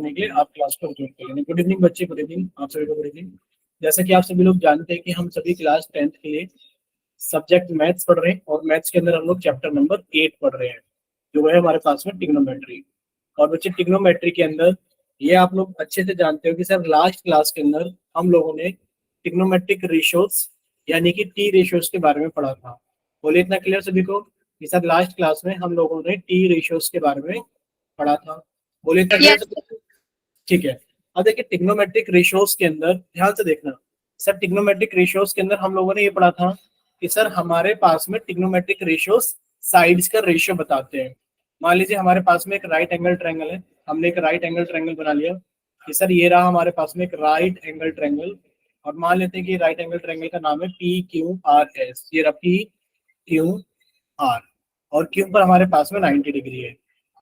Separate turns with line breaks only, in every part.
करने के लिए आप क्लास को ज्वाइन कर लेंगे। गुड इवनिंग बच्चे, गुड इवनिंग आप सभी को, गुड इवनिंग। जैसा कि आप सभी लोग जानते हैं कि हम सभी क्लास 10th के लिए सब्जेक्ट मैथ्स पढ़ रहे हैं और मैथ्स के अंदर हम लोग चैप्टर नंबर 8 पढ़ रहे हैं, जो है हमारे पास में ट्रिग्नोमेट्री। और बच्चे ट्रिग्नोमेट्री के अंदर ये आप लोग अच्छे से जानते हो कि सर लास्ट क्लास के अंदर हम लोगों ने ट्रिग्नोमेट्रिक रेशियोज यानी कि टी रेशियोज के बारे में पढ़ा था। बोले इतना क्लियर सभी को कि सर लास्ट क्लास में हम लोगों ने टी रेशियोज के बारे में पढ़ा था। बोले इतना क्लियर सभी को? ठीक है। अब देखिए ट्रिग्नोमेट्रिक रेशियोज के अंदर ध्यान से देखना। सर ट्रिग्नोमेट्रिक रेशियोज के अंदर हम लोगों ने ये पढ़ा था कि सर हमारे पास में ट्रिग्नोमेट्रिक रेशियोज साइड्स का रेशियो बताते हैं। मान लीजिए हमारे पास में एक राइट एंगल ट्रायंगल है, हमने एक राइट एंगल ट्रायंगल बना लिया कि सर ये रहा हमारे पास में एक राइट एंगल ट्रायंगल, और मान लेते हैं कि राइट एंगल ट्रायंगल का नाम है पी क्यू आर एस। ये रहा पी क्यू आर, और क्यू पर हमारे पास में 90 डिग्री है।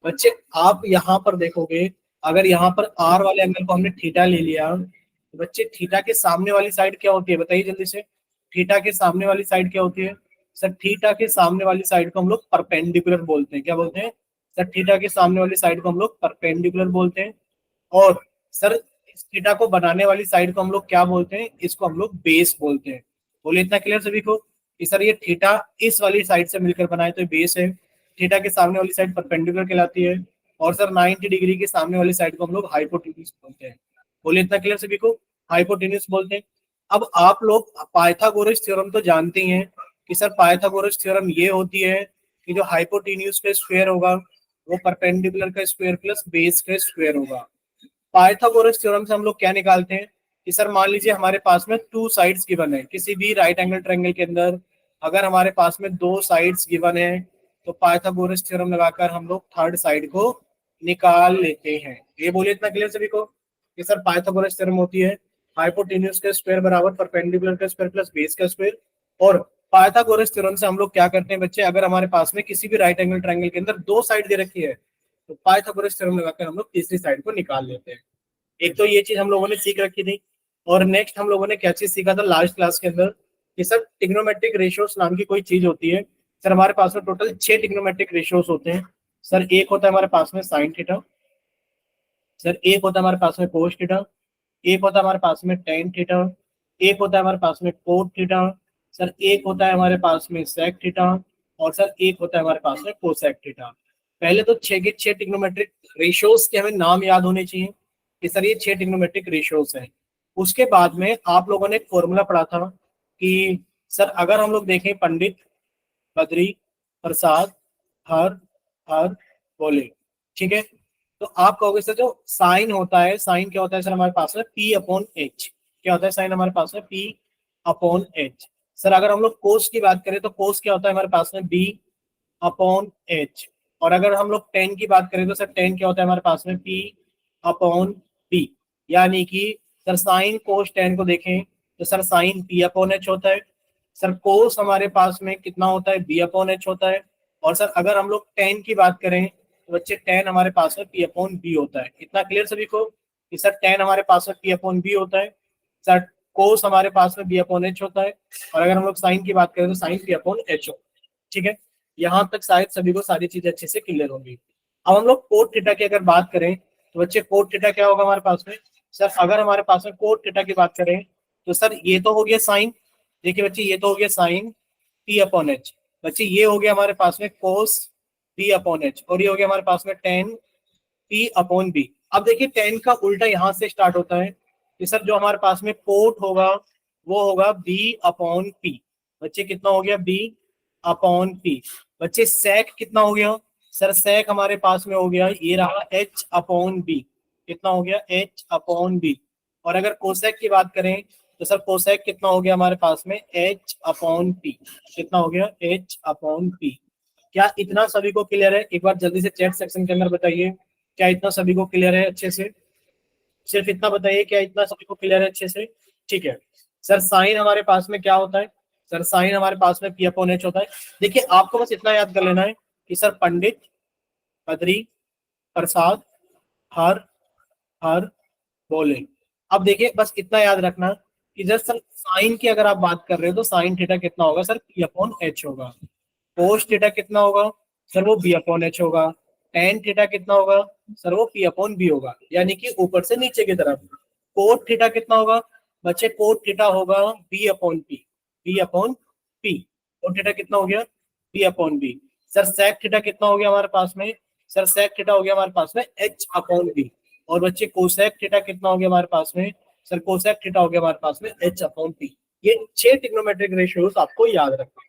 बच्चे आप यहाँ पर देखोगे, अगर यहाँ पर आर वाले एंगल को हमने थीटा ले लिया तो बच्चे थीटा के सामने वाली साइड क्या होती है बताइए जल्दी से। थीटा के सामने वाली साइड क्या होती है? सर थीटा के सामने वाली साइड को हम लोग परपेंडिकुलर बोलते हैं। क्या बोलते हैं? सर थीटा के सामने वाली साइड को हम लोग परपेंडिकुलर बोलते हैं। और सर इस थीटा को बनाने वाली साइड को हम लोग क्या बोलते हैं? इसको हम लोग बेस बोलते हैं। बोले इतना क्लियर सभी को कि सर ये थीटा इस वाली साइड से मिलकर बनाए तो बेस है, थीटा के सामने वाली साइड परपेंडिकुलर कहलाती है, और सर 90 डिग्री के सामने वाली साइड को हम लोग हाइपोटेन्यूज बोलते हैं। बोले इतना क्लियर सभी को? हाइपोटेन्यूज बोलते हैं। अब आप लोग पाइथागोरस थ्योरम तो जानते ही हैं कि सर पाइथागोरस थ्योरम ये होती है कि जो हाइपोटेन्यूज का स्क्वायर होगा वो परपेंडिकुलर का स्क्वायर प्लस बेस का स्क्वायर होगा। पाइथागोरस थ्योरम से हम लोग क्या निकालते हैं कि सर मान लीजिए हमारे पास में टू साइड्स गिवन है किसी भी राइट एंगल ट्रायंगल के अंदर, अगर हमारे पास में दो साइड्स गिवन है तो पाइथागोरस थ्योरम लगाकर हम लोग थर्ड साइड को निकाल लेते हैं। ये बोलिए इतना क्लियर सभी को कि सर पाइथागोरस थ्योरम होती है हाइपोटेन्यूज का स्क्वायर बराबर परपेंडिकुलर का स्क्वायर प्लस बेस का स्क्वायर। और पाइथागोरस थ्योरम से हम लोग क्या करते हैं बच्चे, अगर हमारे पास में किसी भी राइट एंगल ट्रायंगल के अंदर दो साइड दे रखी है तो पाइथागोरस थ्योरम लगाकर हम लोग तीसरी साइड को निकाल लेते हैं। एक तो ये चीज हम लोगों ने सीख रखी थी, और नेक्स्ट हम लोगों ने क्या चीज सीखा था लास्ट क्लास के अंदर कि सर ट्रिग्नोमेट्रिक रेशियोज नाम की कोई चीज होती है। सर हमारे पास में टोटल 6 ट्रिग्नोमेट्रिक रेशियोज होते हैं। सर एक होता है हमारे पास में साइन थीटा, सर एक होता है हमारे पास में कोस थीटा, एक होता है हमारे पास में टेन थीटा, एक होता है हमारे पास में कोट थीटा, सर एक होता है हमारे पास में सेक थीटा, और सर एक होता है हमारे पास में कोसेक थीटा। पहले तो 6 के 6 ट्रिग्नोमेट्रिक रेशियोज के हमें नाम याद होने चाहिए कि सर ये 6 ट्रिग्नोमेट्रिक रेशियोज हैं। उसके बाद में आप लोगों ने एक फॉर्मूला पढ़ा था कि सर अगर हम लोग देखें पंडित, बद्री, प्रसाद, हर, हर, बोले, ठीक है, तो आप कहोगे सर जो साइन होता है, साइन क्या होता है सर हमारे पास में P अपॉन एच। क्या होता है साइन हमारे पास में P अपॉन एच। सर अगर हम लोग कोस की बात करें तो कोस क्या होता है हमारे पास में B अपॉन एच। और अगर हम लोग टेन की बात करें तो सर टेन क्या होता है हमारे पास में P अपॉन B। यानी कि सर साइन कोस टेन को देखें तो sir sine P upon H होता है, सर कोस हमारे पास में कितना होता है B अपॉन एच होता है, और सर अगर हम लोग टेन की बात करें तो बच्चे टेन हमारे पास में P अपॉन बी होता है। इतना क्लियर सभी को कि सर टेन हमारे पास में P अपॉन बी होता है, सर कोस हमारे पास में B अपॉन एच होता है, और अगर हम लोग साइन की बात करें तो साइन P अपॉन एच होता है। ठीक है, यहाँ तक शायद सभी को सारी चीजें अच्छे से क्लियर होंगी। अब हम लोग कोट थीटा की अगर बात करें तो बच्चे कोट थीटा क्या होगा हमारे पास में, सर अगर हमारे पास में कोट थीटा की बात करें तो सर ये तो हो गया साइन, देखिए बच्चे ये तो हो गया साइन P अपॉन एच, बच्चे ये हो गया हमारे पास में कोस P अपॉन एच, और ये हो गया हमारे पास में टेन P अपॉन बी। अब देखिए टेन का उल्टा यहाँ से स्टार्ट होता है कि सर जो हमारे पास में कोट होगा वो होगा B अपॉन P। बच्चे कितना हो गया B अपॉन P। बच्चे सेक कितना हो गया, सर सेक हमारे पास में हो गया ये रहा H अपॉन B। कितना हो गया H अपॉन B। और अगर कोसेक की बात करें तो सर कोसेक कितना हो गया हमारे पास में H अपॉन P। कितना हो गया H अपॉन P। क्या इतना सभी को क्लियर है? एक बार जल्दी से चैट सेक्शन के अंदर बताइए क्या इतना सभी को क्लियर है अच्छे से। सिर्फ इतना बताइए क्या इतना सभी को क्लियर है अच्छे से। ठीक है, सर साइन हमारे पास में क्या होता है, सर साइन हमारे पास में P अपॉन एच होता है। देखिए आपको बस इतना याद कर लेना है कि सर पंडित, बद्री, प्रसाद, हर, हर, बोले। अब देखिए बस इतना याद रखना कि जब सर साइन की अगर आप बात कर रहे हो तो साइन थीटा कितना होगा सर P अपॉन एच होगा। कोस थीटा कितना होगा सर वो B अपॉन एच होगा। टेन थीटा कितना होगा सर, वो पी अपॉन बी होगा, यानी कि ऊपर से नीचे की तरफ। कोट थीटा कितना होगा बच्चे, कोट थीटा होगा B upon P, B upon P. Cot theta कितना हो गया, B upon B. Sir sec theta कितना हो गया हमारे पास में, सर सेक थीटा हो गया हमारे पास में एच अपॉन बी। और बच्चे कोसेक थीटा कितना हो गया हमारे पास में, सर कोसेक थीटा हो गया हमारे पास में एच अपॉन पी। ये 6 ट्रिग्नोमेट्रिक रेशियोज आपको याद रखना है,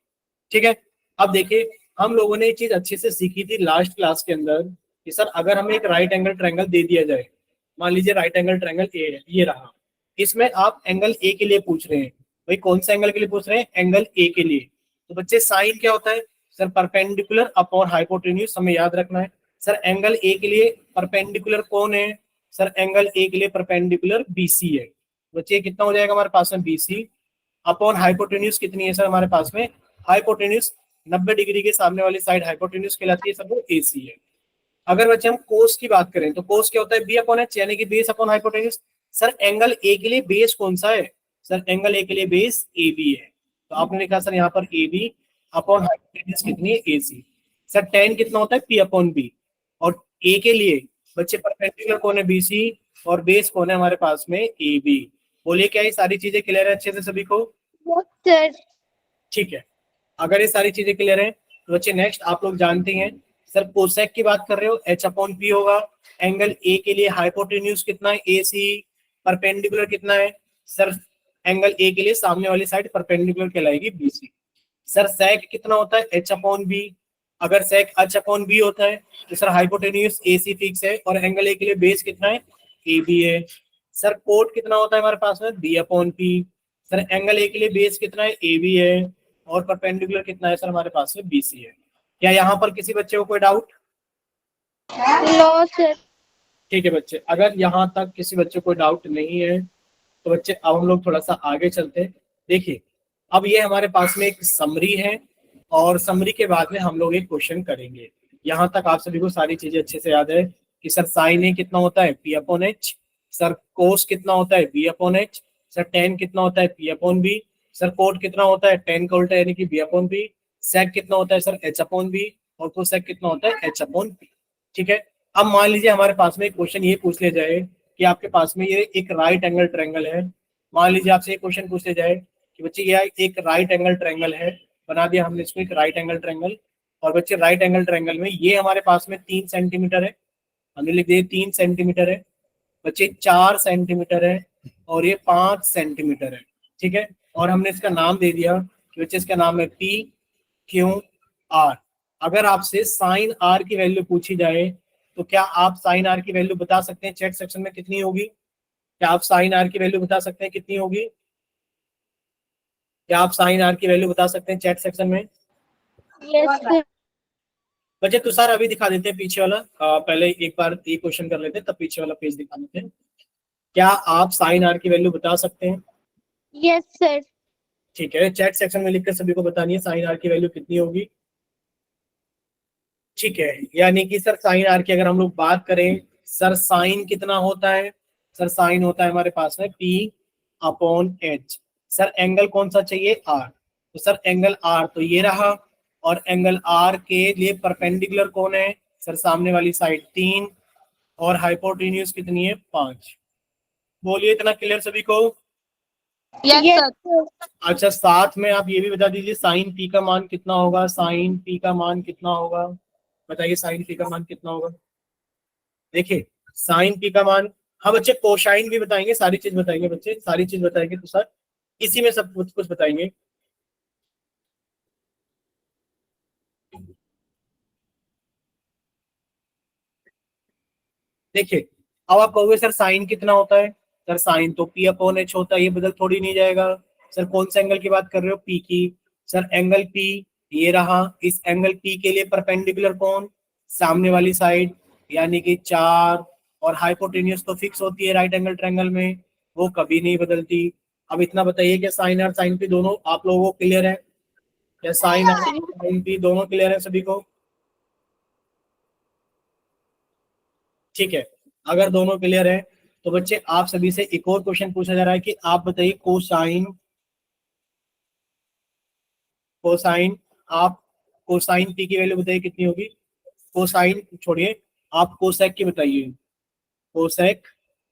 ठीक है। अब देखिए, हम लोगों ने ये चीज अच्छे से सीखी थी लास्ट क्लास के अंदर कि सर अगर हमें एक राइट एंगल ट्रायंगल दे दिया जाए, मान लीजिए राइट एंगल ट्रायंगल ए है, ये रहा, इसमें आप एंगल ए के लिए पूछ रहे हैं, भाई कौन सा एंगल के लिए पूछ रहे हैं, एंगल ए के लिए। तो बच्चे साइन क्या होता है सर, परपेंडिकुलर अपॉन हाइपोटेन्यूज, हमें याद रखना है। सर एंगल ए के लिए परपेंडिकुलर कौन है, सर एंगल ए के लिए परपेंडिकुलर बीसी है। बच्चे कितना हो जाएगा हमारे पास में, बीसी अपॉन हाइपोटेन्यूज कितनी है सर हमारे पास में, हाइपोटेन्यूज 90 डिग्री के सामने वाली साइड हाइपोटेन्यूज कहलाती है सर, वो एसी है। अगर बच्चे हम कोस की बात करें तो कोस क्या होता है, बी अपॉन एच, यानी कि base upon hypotenuse. Sir angle A के लिए बेस कौन सा है, सर एंगल ए के लिए बेस ए बी है। तो आपने लिखा सर यहाँ पर ए बी अपॉन हाइपोटेन्यूज कितनी है, ए सी। सर टेन कितना होता है, पी अपॉन बी। और ए के लिए बच्चे परपेंडिकुलर कौन है, बी सी, और बेस कौन है हमारे पास में, ए बी। बोलिए क्या ये सारी चीजें क्लियर है अच्छे से सभी को, ठीक है। अगर ये सारी चीजें क्लियर है तो बच्चे नेक्स्ट आप लोग जानते हैं, सर कोसेक की बात कर रहे हो, एच अपॉन पी होगा। एंगल ए के लिए हाइपोटेन्यूज कितना है, ए सी, परपेंडिकुलर कितना है सर, एंगल ए के लिए सामने वाली साइड परपेंडिकुलर कहलाएगी बी सी। सर सेक कितना होता है, एच अपॉन बी। अगर सेक एच अपॉन बी होता है तो sir hypotenuse A C fix है, और एंगल ए के लिए बेस कितना है, ए बी है। सर कोट कितना होता है हमारे पास में, B upon P. Sir angle A के लिए बेस कितना है, ए बी है, और परपेंडिकुलर कितना है सर हमारे पास में, बी सी है। क्या यहाँ पर किसी बच्चे को कोई डाउट,
नो सर।
ठीक है बच्चे, अगर यहाँ तक किसी बच्चे को डाउट नहीं है तो बच्चे अब हम लोग थोड़ा सा आगे चलते हैं। देखिए अब ये हमारे पास में एक समरी है, और समरी के बाद में हम लोग एक क्वेश्चन करेंगे। यहाँ तक आप सभी को सारी चीजें अच्छे से याद है कि सर साइन ए कितना होता है, P upon H. Sir cos कितना होता है, B upon H. Sir tan कितना होता है, P upon B. Sir cot कितना होता है, टेन का उल्टा यानी कि बी अपॉन बी। सेक कितना होता है सर, एच अपॉन बी। और कोसेक कितना होता है, एच अपॉन बी, ठीक है। अब मान लीजिए हमारे पास में एक क्वेश्चन ये पूछ लिया जाए कि आपके पास में ये एक राइट एंगल ट्रायंगल है। मान लीजिए आपसे एक क्वेश्चन पूछ लिया जाए कि बच्चे ये एक राइट एंगल ट्रायंगल है, बना दिया हमने इसको एक राइट एंगल ट्रायंगल। और बच्चे राइट एंगल ट्रायंगल में ये हमारे पास में 3 सेंटीमीटर है, हमने लिख दिया 3 सेंटीमीटर है। बच्चे 4 सेंटीमीटर है, और ये 5 सेंटीमीटर है, ठीक है। और हमने इसका नाम दे दिया कि बच्चे इसका नाम है पी क्यू आर। अगर आपसे साइन आर की वैल्यू पूछी जाए तो क्या आप साइन आर की वैल्यू बता सकते हैं चैट सेक्शन में कितनी होगी, क्या आप साइन आर की वैल्यू बता सकते हैं कितनी होगी, क्या आप साइन आर की वैल्यू बता सकते हैं चैट सेक्शन में।
Yes sir.
बच्चे तुषार अभी दिखा देते हैं पीछे वाला, पहले एक बार ये क्वेश्चन कर लेते हैं तब पीछे वाला पेज दिखा देते हैं। क्या आप साइन आर की वैल्यू बता सकते हैं,
यस सर।
ठीक है। चैट सेक्शन में लिखकर सभी को बतानी है साइन आर की वैल्यू कितनी होगी, ठीक है। यानी कि सर साइन आर की अगर हम लोग बात करें, सर साइन कितना होता है, सर साइन होता है हमारे पास में P upon H. Sir angle कौन सा चाहिए, आर, तो सर एंगल आर तो ये रहा। और एंगल आर के लिए परपेंडिकुलर कौन है, सर सामने वाली साइड 3, और हाइपोटेन्यूज कितनी है, 5। बोलिए इतना क्लियर सभी को।
Yes sir.
अच्छा साथ में आप ये भी बता दीजिए साइन पी का मान कितना होगा, साइन पी का मान कितना होगा, बताइए साइन पी का मान कितना होगा। देखिए साइन पी का मान, हाँ बच्चे कोसाइन भी बताएंगे, सारी चीज बताएंगे बच्चे, सारी चीज बताएंगे तो सर इसी में सब कुछ कुछ बताएंगे। देखिए अब आप कहोगे सर साइन कितना होता है, सर साइन तो पी अपॉन एच होता है, ये बदल थोड़ी नहीं जाएगा। सर कौन सा एंगल की बात कर रहे हो, पी की। सर एंगल पी ये रहा, इस एंगल पी के लिए परपेंडिकुलर कौन, सामने वाली साइड, यानी कि 4। और हाइपोटेन्यूज तो फिक्स होती है राइट एंगल ट्रायंगल में, वो कभी नहीं बदलती। अब इतना बताइए कि साइन और साइन पी दोनों आप लोगों को क्लियर है, या साइन और साइन पी दोनों क्लियर है सभी को, ठीक है। अगर दोनों क्लियर है तो बच्चे आप सभी से एक और क्वेश्चन पूछा जा रहा है कि आप बताइए कोसाइन, कोसाइन आप कोसाइन पी की वैल्यू बताइए कितनी होगी, कोसाइन छोड़िए, आप कोसेक की बताइए, कोसेक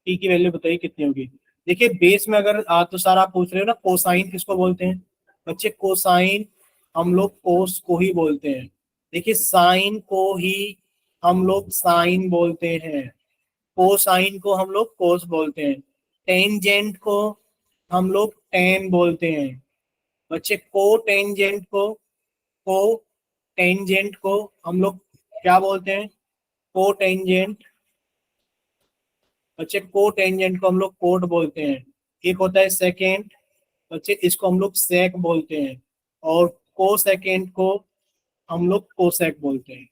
टी की वैल्यू बताइए कितनी होगी। देखिए बेस में अगर तो सर आप पूछ रहे हो ना कोसाइन किसको बोलते हैं बच्चे, कोसाइन हम लोग कोस को ही बोलते हैं। देखिए साइन को ही हम लोग साइन बोलते हैं, कोसाइन को हम लोग कोस बोलते हैं, टेंजेंट को हम लोग टेन बोलते हैं बच्चे, को टेंजेंट को हम लोग क्या बोलते हैं, को टेंजेंट बच्चे, को टेंजेंट को हम लोग कोट बोलते हैं। एक होता है सेकेंड बच्चे, इसको हम लोग सेक बोलते हैं, और को सेकेंड को हम लोग कोसेक बोलते हैं।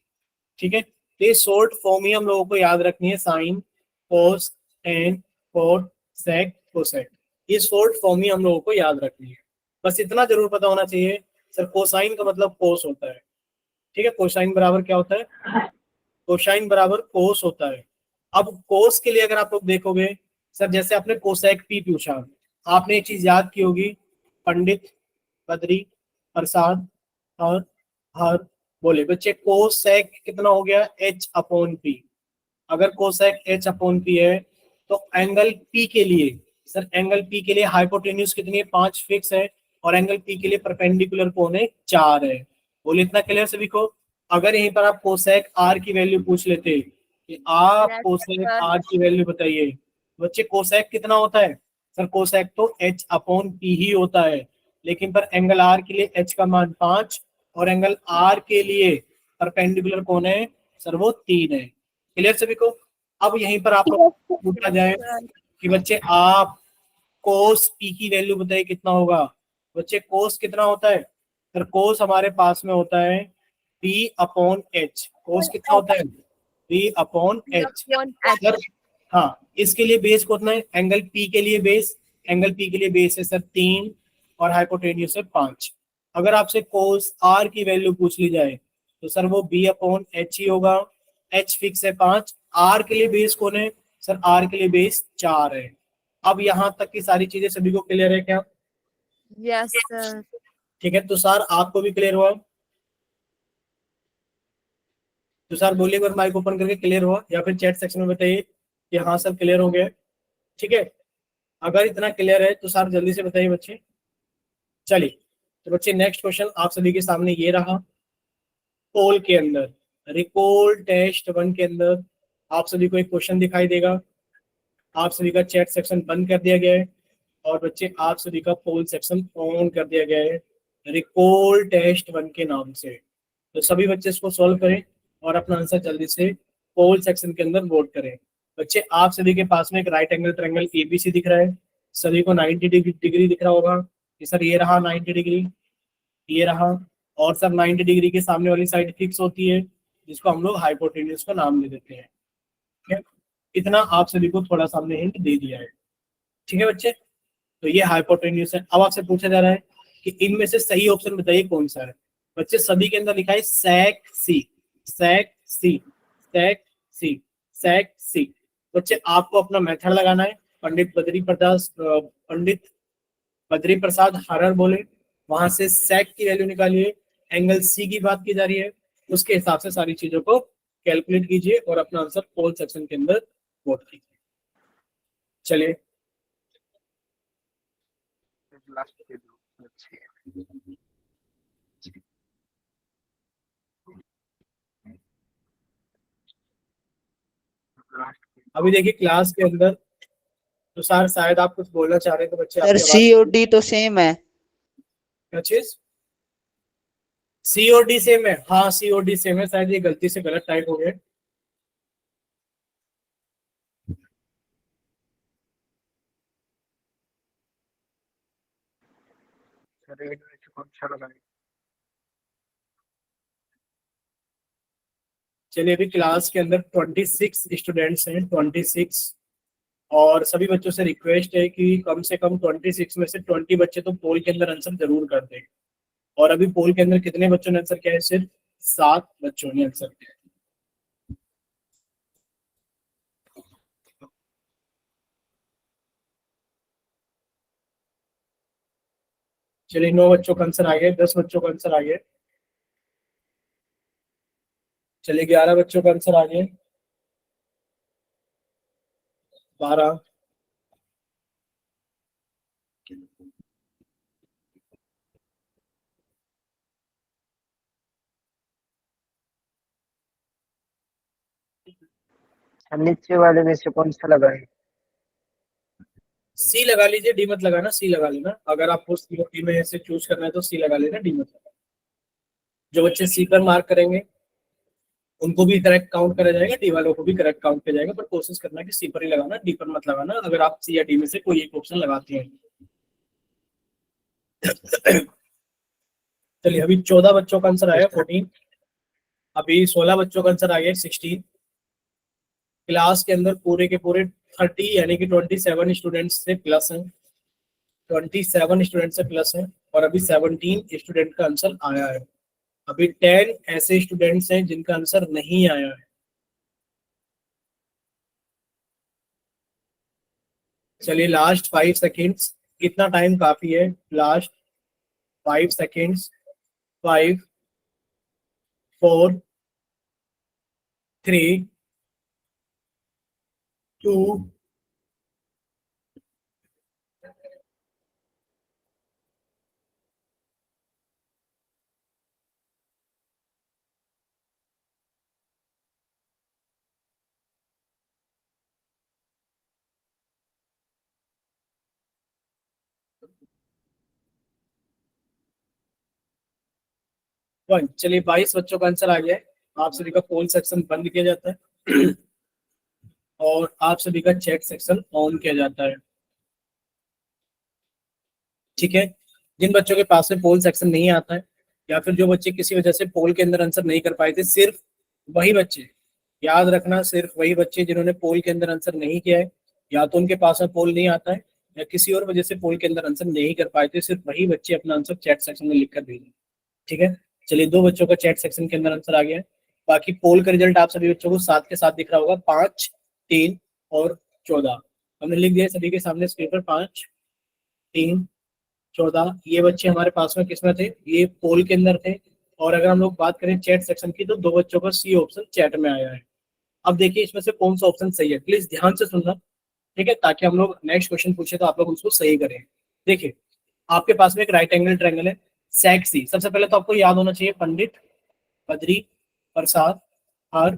ठीक है, तो ये शॉर्ट फॉर्म ही हम लोगों को याद रखनी है, sine cos tan cot sec cosec, ये शॉर्ट फॉर्म ही हम लोगों को याद रखनी है। बस इतना जरूर पता होना चाहिए सर कोसाइन का मतलब कोस होता है। ठीक है, कोसाइन बराबर क्या होता है, कोसाइन बराबर कोस होता है। अब कोस के लिए अगर आप लोग देखोगे सर, जैसे आपने कोसेक पी पूछा, आपने एक चीज याद की होगी, पंडित बद्री प्रसाद और हर बोले बच्चे, कोसेक कितना हो गया, एच अपॉन पी। अगर कोसेक एच अपॉन पी है तो एंगल पी के लिए सर, एंगल पी के लिए हाइपोटेन्यूज कितनी है, 5 फिक्स है, और एंगल पी के लिए परपेंडिकुलर कौन है, 4 है। बोले इतना क्लियर सभी को। अगर यहीं पर आप कोसेक आर की वैल्यू पूछ लेते कि आप
Yes,
कोसेक
sir.
आर की वैल्यू बताइए, बच्चे कोसेक कितना होता है सर, कोसेक तो एच अपॉन पी ही होता है, लेकिन पर एंगल आर के लिए एच का मान 5 और एंगल आर के लिए परपेंडिकुलर कौन है सर, वो 3 है। क्लियर सभी को। अब यहीं पर आप
Yes, sir.
पूछा जाए कि बच्चे आप कोस पी की वैल्यू बताइए कितना होगा, बच्चे कोस कितना होता है सर, कोस हमारे पास में होता है पी अपॉन एच, कोस कितना होता है P upon H
Upon
sir. हाँ, इसके लिए बेस कितना है, एंगल पी के लिए बेस, एंगल पी के लिए बेस है सर 3 और हाइपोटेन्यूज है 5। अगर आपसे कोस आर की वैल्यू पूछ ली जाए तो सर वो बी अपॉन एच ही होगा, एच फिक्स है 5, आर के लिए बेस कौन है सर, आर के लिए बेस 4 है। अब यहाँ तक की सारी चीजें सभी को क्लियर है क्या।
Yes, sir.
ठीक है, तो सर आपको भी क्लियर हुआ, तो सर बोलिए एक बार माइक ओपन करके क्लियर हुआ, या फिर चैट सेक्शन में बताइए कि हाँ सर क्लियर हो गया। ठीक है, अगर इतना क्लियर है तो सर जल्दी से बताइए बच्चे। चलिए, तो बच्चे नेक्स्ट क्वेश्चन आप सभी के सामने ये रहा, पोल के अंदर रिकॉल टेस्ट 1 के अंदर आप सभी को एक क्वेश्चन दिखाई देगा, आप सभी का चैट सेक्शन बंद कर दिया गया है, और बच्चे आप सभी का पोल सेक्शन ऑन कर दिया गया है रिकॉल टेस्ट 1 के नाम से। तो सभी बच्चे इसको सॉल्व करें और अपना आंसर जल्दी से पोल सेक्शन के अंदर वोट करें। बच्चे आप सभी के पास में एक राइट एंगल ट्रायंगल एबीसी दिख रहा है, सभी को 90 डिग्री दिख रहा होगा कि सर ये रहा 90 डिग्री, ये रहा, और सर 90 डिग्री के सामने वाली साइड फिक्स होती है जिसको हम लोग हाइपोटेन्यूज का नाम दे देते हैं। ठीक है, इतना आप सभी को थोड़ा सा हमने हिंट दे दिया है। ठीक है बच्चे, तो ये हाइपोटेन्यूज है। अब आपसे पूछा जा रहा है कि इनमें से सही ऑप्शन बताइए कौन सा है। बच्चे सभी के अंदर लिखा है सेक सी, सेक सी, सेक सी, सेक सी। बच्चे आपको अपना मेथड लगाना है, पंडित बद्री प्रसाद हरर बोले, वहां से सेक की वैल्यू निकालिए, एंगल सी की बात की जा रही है, उसके हिसाब से सारी चीजों को कैलकुलेट कीजिए और अपना आंसर पोल सेक्शन के अंदर वोट कीजिए। चलिए, अभी देखिए क्लास के अंदर, तो सर शायद आप कुछ बोलना चाह रहे हैं, तो बच्चे
सर
आपकी
सी और
आवाज
डी तो सेम है।
क्या चीज, सी और डी सेम है, हाँ सी और डी सेम है, शायद ये गलती से गलत टाइप हो गया। चलिए, अभी क्लास के अंदर 26 स्टूडेंट्स हैं, 26, और सभी बच्चों से रिक्वेस्ट है कि कम से कम 26 में से 20 बच्चे तो पोल के अंदर आंसर जरूर कर दें। और अभी पोल के अंदर कितने बच्चों ने आंसर किया है, सिर्फ 7 बच्चों ने आंसर किया है। चलिए, 9 बच्चों का आंसर आ गया, 10 बच्चों का आंसर आ गया। चलिए 11 बच्चों का आंसर आ गया। 12।
नीचे वाले में से कौन सा लगाए?
सी लगा लीजिए, डी मत लगाना, सी लगा लेना। अगर आपको सी में से चूज करना है तो सी लगा लेना, डी मत लगाना। जो बच्चे सी पर मार्क करेंगे उनको भी करेक्ट काउंट करा जाएगा, डी वालों को भी करेक्ट काउंट किया जाएगा, पर कोशिश करना कि सी पर ही लगाना, डी पर मत लगाना अगर आप सी या डी में से कोई एक ऑप्शन लगाते हैं। चलिए अभी 14 बच्चों का आंसर आया 14। अभी 16 बच्चों का आंसर आ गया 16। क्लास के अंदर पूरे के पूरे 30 यानी कि 27 स्टूडेंट्स से प्लस हैं, 27 स्टूडेंट से प्लस हैं, और अभी 17 स्टूडेंट का आंसर आया है। अभी 10 ऐसे स्टूडेंट्स हैं जिनका आंसर नहीं आया है। चलिए लास्ट 5 सेकेंड्स, इतना टाइम काफी है। Last 5 seconds, 5, 4, 3, 2, 1। चलिए 22 बच्चों का आंसर आ गया है। आप सभी का पोल सेक्शन बंद किया जाता है और आप सभी का चैट सेक्शन ऑन किया जाता है। ठीक है, जिन बच्चों के पास में पोल सेक्शन नहीं आता है, या फिर जो बच्चे किसी वजह से पोल के अंदर आंसर नहीं कर पाए थे, सिर्फ वही बच्चे, याद रखना, सिर्फ वही बच्चे जिन्होंने पोल के अंदर आंसर नहीं किया है, या तो उनके पास में पोल नहीं आता है या किसी और वजह से पोल के अंदर आंसर नहीं कर पाए थे, सिर्फ वही बच्चे अपना आंसर चैट सेक्शन में लिख कर भेजें। ठीक है, चलिए 2 बच्चों का चैट सेक्शन के अंदर आंसर आ गया है। बाकी पोल का रिजल्ट आप सभी बच्चों को साथ के साथ दिख रहा होगा, 5, 3 और 14 हमने लिख दिया सभी के सामने स्क्रीन पर। 5, 3, 14 ये बच्चे हमारे पास में किसमें थे, ये पोल के अंदर थे। और अगर हम लोग बात करें चैट सेक्शन की तो 2 बच्चों का सी ऑप्शन चैट में आया है। अब देखिए इसमें से कौन सा ऑप्शन सही है, प्लीज ध्यान से सुनना। ठीक है, ताकि हम लोग नेक्स्ट क्वेश्चन पूछे तो आप लोग उसको सही करें। देखिए आपके पास में एक राइट एंगल ट्रायंगल है, सेक सी। सबसे पहले तो आपको याद होना चाहिए पंडित, बद्री, प्रसाद, हर,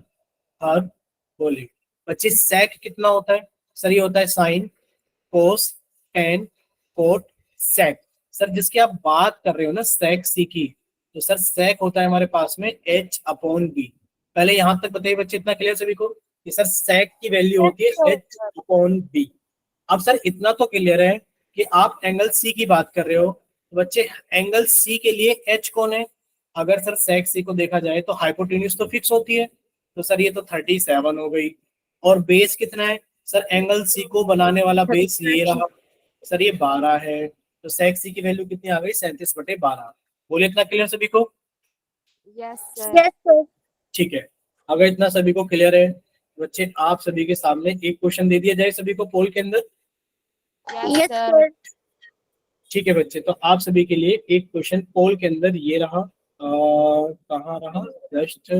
हर, बोले। बच्चे सेक कितना होता है सर, ये होता है साइन, कोस, टेन, कोट, सेक। सर जिसकी आप बात कर रहे हो ना सेक सी की, तो सर सेक होता है हमारे पास में H/B। पहले यहां तक बताइए बच्चे, इतना क्लियर सभी को कि सर सेक की वैल्यू होती है H/B। अब सर इतना तो क्लियर है कि आप एंगल सी की बात कर रहे हो, तो बच्चे एंगल सी के लिए H कौन है। अगर सर सेक सी को देखा जाए तो हाइपोटेन्यूज तो फिक्स होती है, तो सर ये तो 37 हो गई। और बेस कितना है सर, एंगल सी को बनाने वाला बेस ये रहा सर, ये 12 है। तो सेक सी की वैल्यू कितनी आ गई, 37/12। बोले इतना क्लियर सभी को?
Yes, sir.
ठीक है, अगर इतना सभी को क्लियर है बच्चे, आप सभी के सामने एक क्वेश्चन दे दिया जाए सभी को पोल के अंदर।
Yes, sir.
ठीक है बच्चे, तो आप सभी के लिए एक क्वेश्चन पोल के अंदर ये रहा, कहाँ रहा, जस्ट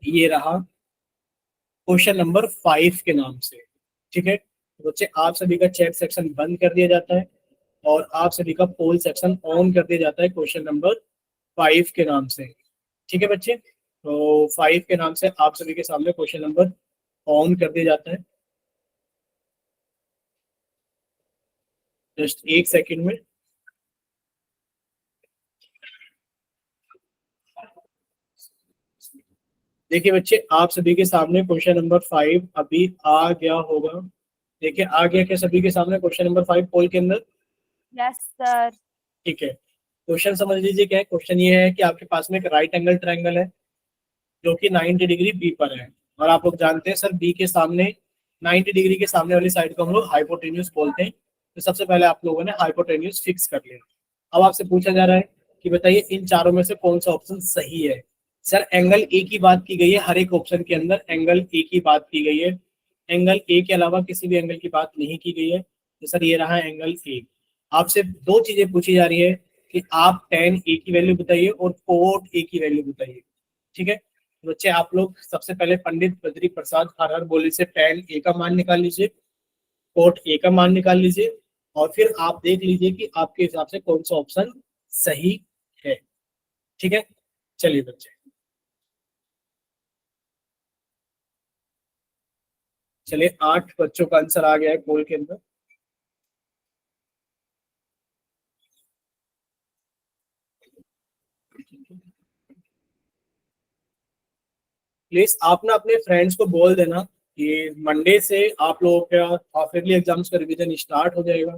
ये रहा, क्वेश्चन नंबर 5 के नाम से। ठीक है, तो बच्चे आप सभी का चैट सेक्शन बंद कर दिया जाता है और आप सभी का पोल सेक्शन ऑन कर दिया जाता है क्वेश्चन नंबर 5 के नाम से। ठीक है बच्चे, तो 5 के नाम से आप सभी के सामने क्वेश्चन नंबर ऑन कर दिया जाता है। जस्ट एक सेकंड में। देखिए बच्चे आप सभी के सामने क्वेश्चन नंबर 5 अभी आ गया होगा। देखिए आ गया क्या सभी के सामने क्वेश्चन नंबर 5 पोल के अंदर?
Yes, sir.
ठीक है, क्वेश्चन समझ लीजिए क्या है। क्वेश्चन ये है कि आपके पास में एक राइट एंगल ट्रायंगल है जो कि 90 डिग्री बी पर है, और आप लोग जानते हैं सर बी के सामने 90 डिग्री के सामने वाली साइड को हम लोग हाइपोटेन्यूज बोलते हैं। तो सबसे पहले आप लोगों ने हाइपोटेन्यूज फिक्स कर लिया। अब आपसे पूछा जा रहा है कि बताइए इन चारों में से कौन सा ऑप्शन सही है। सर एंगल ए की बात की गई है, हर एक ऑप्शन के अंदर एंगल ए की बात की गई है, एंगल ए के अलावा किसी भी एंगल की बात नहीं की गई है। तो सर ये रहा एंगल ए। आपसे 2 चीजें पूछी जा रही है कि आप tan ए की वैल्यू बताइए और कोट ए की वैल्यू बताइए। ठीक है, बच्चे आप लोग सबसे पहले पंडित बद्री प्रसाद हर हर बोले से tan a का मान निकाल लीजिए, कोट a का मान निकाल लीजिए, और फिर आप देख लीजिए कि आपके हिसाब से कौन सा ऑप्शन सही है। ठीक है, चलिए बच्चे, चलिए 8 बच्चों का आंसर आ गया है पोल के अंदर। प्लीज आप ना अपने फ्रेंड्स को बोल देना कि मंडे से आप लोगों का हाफ ईयरली एग्जाम्स का रिवीजन स्टार्ट हो जाएगा,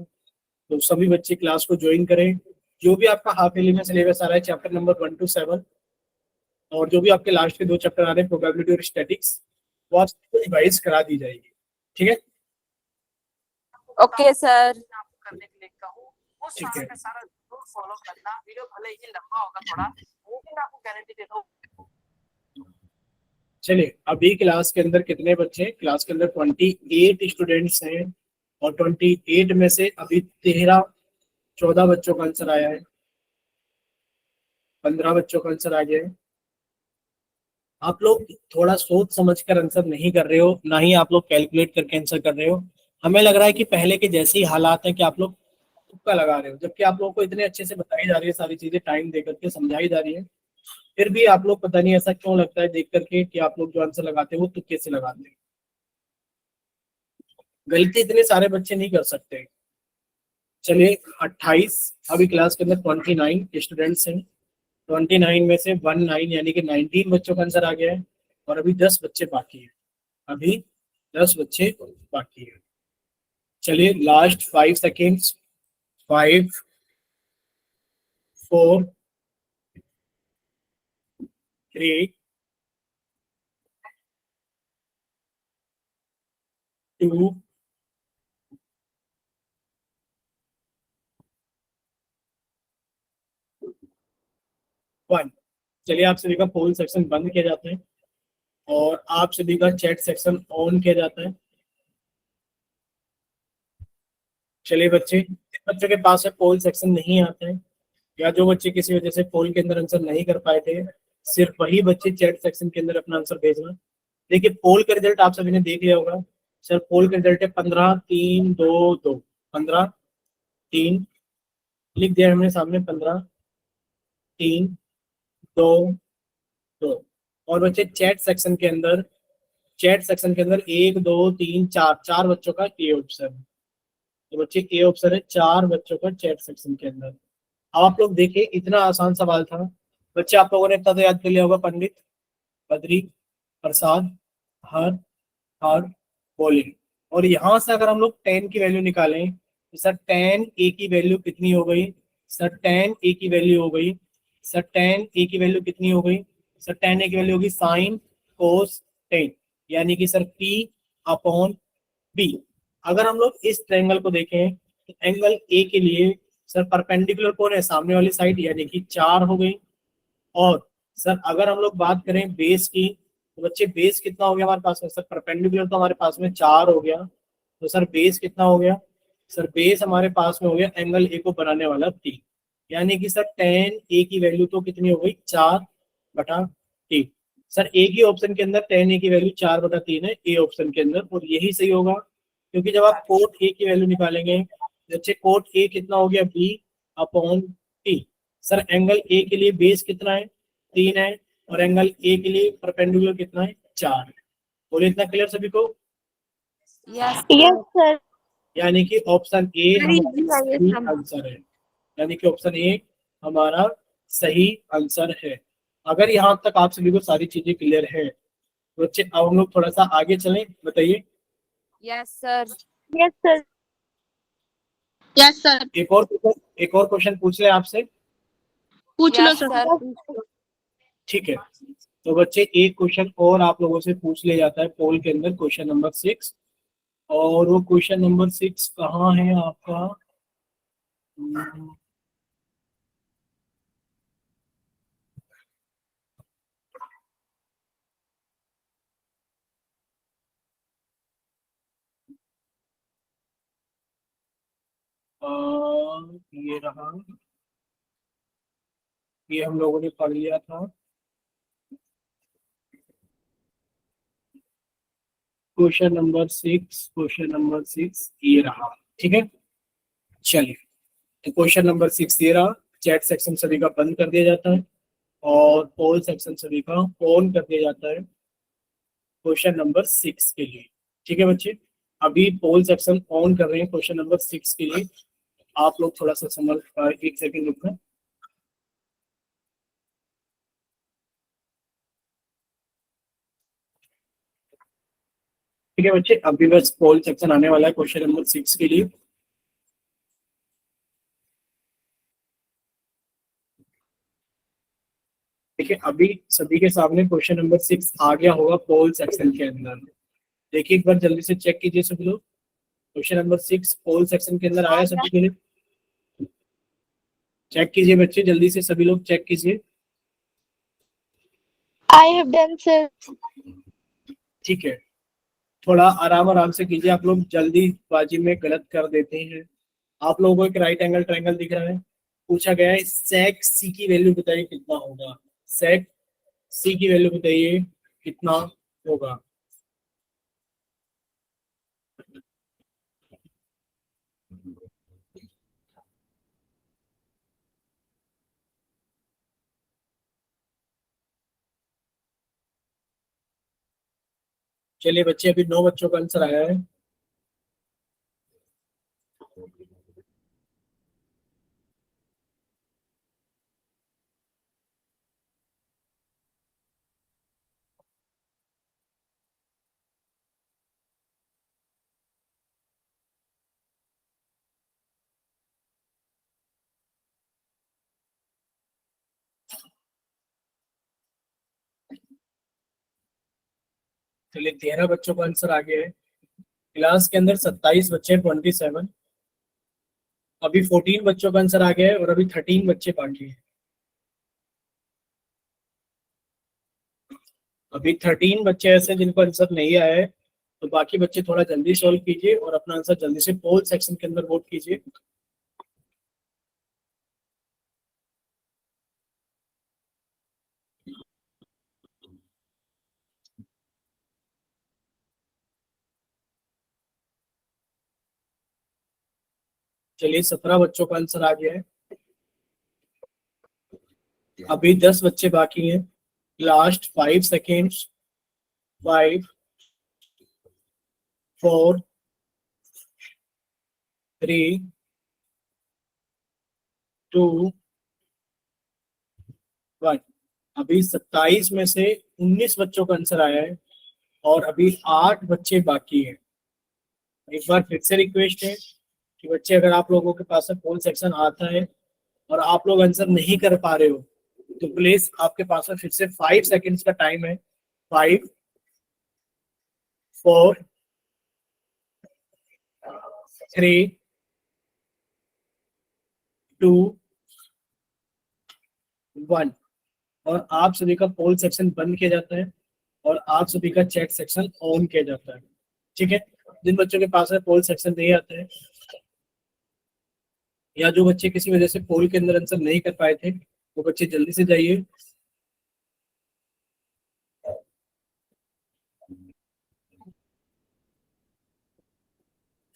तो सभी बच्चे क्लास को ज्वाइन करें। जो भी आपका हाफ ईयरली में सिलेबस आ रहा है चैप्टर नंबर 1 to 7, और जो भी आपके लास्ट के 2 चैप्टर आ रहे हैं प्रोबेबिलिटी और स्टैटिक्स, वो आपको रिवाइज करा दी जाएगी। ठीक है,
ओके सर।
करने के लिए कहूँ वो
ठीक है।
सारा का सारा जरूर फॉलो करना। वीडियो भले ही लंबा होगा थोड़ा, लेकिन आपको गारंटी देता हूँ।
चलिए, अभी क्लास के अंदर कितने बच्चे हैं? क्लास के अंदर 28 स्टूडेंट्स हैं, और 28 में से अभी 14 बच्चों का आंसर आया है, 15 बच्चों का आंसर आ गया है। आप लोग थोड़ा सोच समझ कर आंसर नहीं कर रहे हो, ना ही आप लोग कैलकुलेट करके आंसर कर रहे हो। हमें लग रहा है कि पहले के जैसे ही हालात है कि आप लोग तुक्का लगा रहे हो, जबकि आप लोगों को इतने अच्छे से बताई जा रही है सारी चीजें, टाइम दे करके समझाई जा रही है, फिर भी आप लोग पता नहीं ऐसा क्यों लगता है देख करके कि आप लोग जो आंसर लगाते हैं वो तुक्के से लगाते हैं। गलती इतने सारे बच्चे नहीं कर सकते। चलिए 28, अभी क्लास के अंदर 29 स्टूडेंट्स हैं, 29 में से 19 यानी कि 19 बच्चों का आंसर आ गया है, और अभी 10 बच्चे बाकी हैं, अभी 10 बच्चे बाकी हैं। चलिए लास्ट 5 सेकेंड्स, 5, 4, 3, 2, 1। चलिए आप सभी का पोल सेक्शन बंद किया जाता है और आप सभी का चैट सेक्शन ऑन किया जाता है। चलिए बच्चे, जिन बच्चों के पास है पोल सेक्शन नहीं आता है, या जो बच्चे किसी वजह से पोल के अंदर आंसर नहीं कर पाए थे, सिर्फ वही बच्चे चैट सेक्शन के अंदर अपना आंसर भेजना। देखिए पोल का रिजल्ट आप सभी ने देख लिया होगा। सर पोल का रिजल्ट है 15-3-2-2, 15-3 लिख दिया हमने सामने, 15-3-2-2। और बच्चे चैट सेक्शन के अंदर 1-2-3-4 4 बच्चों का ए ऑप्शन है। तो बच्चे ए ऑप्शन है 4 बच्चों का चैट सेक्शन के अंदर। अब आप लोग देखिए, इतना आसान सवाल था बच्चे, आप लोगों ने इतना तो याद कर लिया होगा, पंडित बद्री प्रसाद हर हर बोलिंग। और यहां से अगर हम लोग 10 की वैल्यू निकालें तो सर 10 a की वैल्यू कितनी हो गई? सर 10 a की वैल्यू हो गई, सर 10 a की वैल्यू कितनी हो गई? सर 10 a की वैल्यू होगी साइन कोस 10, यानी कि सर p अपॉन b। अगर हम लोग इस ट्रायंगल को देखें तो एंगल a के लिए सर परपेंडिकुलर कौन है? सामने वाली साइड, यानी कि 4 हो गई। और सर अगर हम लोग बात करें बेस की, तो बच्चे बेस कितना हो गया हमारे पास में? सर परपेंडिकुलर तो हमारे पास में 4 हो गया, तो सर बेस कितना हो गया? सर बेस हमारे पास में हो गया एंगल ए को बनाने वाला 3, यानी कि सर 10 a की वैल्यू तो कितनी हो गई? 4/3। सर ए की ऑप्शन के अंदर 10 a की वैल्यू 4/3 है ए ऑप्शन के अंदर, और यही सही होगा, क्योंकि जब आप कोट ए की वैल्यू निकालेंगे, बच्चे कोट ए कितना हो गया? b upon t। Sir angle A के लिए बेस कितना है? 3 है, और एंगल ए के लिए परपेंडिकुलर कितना है? 4 है। बोले इतना क्लियर सभी को?
Yes
yes sir.
यानी कि ऑप्शन ए
Very
हमारा
easy है ये
सही
सब।
आंसर है, यानी कि ऑप्शन ए हमारा सही आंसर है। अगर यहाँ तक आप सभी को सारी चीजें क्लियर है तो बच्चे अब हम लोग थोड़ा सा आगे चलें, बताइए।
Yes sir.
Yes sir.
Yes sir.
एक और क्वेश्चन पूछ ले आपसे,
पूछ लो
यस
सर।
सर।
ठीक है? तो बच्चे एक क्वेश्चन और आप लोगों से पूछ लिया जाता है पोल के अंदर, क्वेश्चन नंबर 6। और वो क्वेश्चन नंबर 6 कहाँ है आपका? ये रहा, ये हम लोगों ने पढ़ लिया था। क्वेश्चन नंबर 6 ये रहा, ठीक है। चलिए, तो क्वेश्चन नंबर 6 ये रहा। चैट सेक्शन सभी का बंद कर दिया जाता है और पोल सेक्शन सभी का ऑन कर दिया जाता है क्वेश्चन नंबर 6 के लिए, ठीक है बच्चे। अभी पोल सेक्शन ऑन कर रहे हैं क्वेश्चन नंबर 6 के लिए। आप लोग थोड़ा सा समझ, एक सेकंड रुकना। ठीक है बच्चे, अभी बस पोल सेक्शन आने वाला है क्वेश्चन नंबर 6 के लिए। देखिए, अभी सभी के सामने क्वेश्चन नंबर 6 आ गया होगा पोल सेक्शन के अंदर। देखिए एक बार जल्दी से चेक कीजिए सभी लोग, क्वेश्चन नंबर 6 पोल सेक्शन के अंदर आया सभी के लिए। चेक कीजिए बच्चे, जल्दी से सभी लोग चेक कीजिए।
I have done, sir.
ठीक है, थोड़ा आराम आराम से कीजिए, आप लोग जल्दीबाजी में गलत कर देते हैं। आप लोगों को एक राइट एंगल ट्रायंगल दिख रहा है, पूछा गया है सेक सी की वैल्यू बताइए कितना होगा। सेक सी की वैल्यू बताइए कितना होगा। चलिए बच्चे, अभी 9 बच्चों का आंसर आया है। चलिए 13 बच्चों का आंसर आ गया है। क्लास के अंदर 27 बच्चे, 27। अभी 14 बच्चों का आंसर आ गया है और अभी 13 बच्चे बाकी हैं। अभी 13 बच्चे ऐसे जिनको आंसर नहीं आया है, तो बाकी बच्चे थोड़ा जल्दी सॉल्व कीजिए और अपना आंसर जल्दी से पोल सेक्शन के अंदर वोट कीजिए। चलिए 17 बच्चों का आंसर आ गया है। अभी 10 बच्चे बाकी हैं। Last 5 seconds. 5 4 3 2 1। अभी 27 में से 19 बच्चों का आंसर आया है और अभी 8 बच्चे बाकी हैं। एक बार फिर से रिक्वेस्ट है कि बच्चे, अगर आप लोगों के पास पोल सेक्शन आता है और आप लोग आंसर नहीं कर पा रहे हो, तो प्लीज आपके पास में फिर से 5 सेकेंड्स का टाइम है। 5 4 3 2 1 और आप सभी का पोल सेक्शन बंद किया जाता है और आप सभी का चैट सेक्शन ऑन किया जाता है, ठीक है। जिन बच्चों के पास में पोल सेक्शन नहीं आता है या जो बच्चे किसी वजह से पोल के अंदर आंसर नहीं कर पाए थे, वो बच्चे जल्दी से जाइए।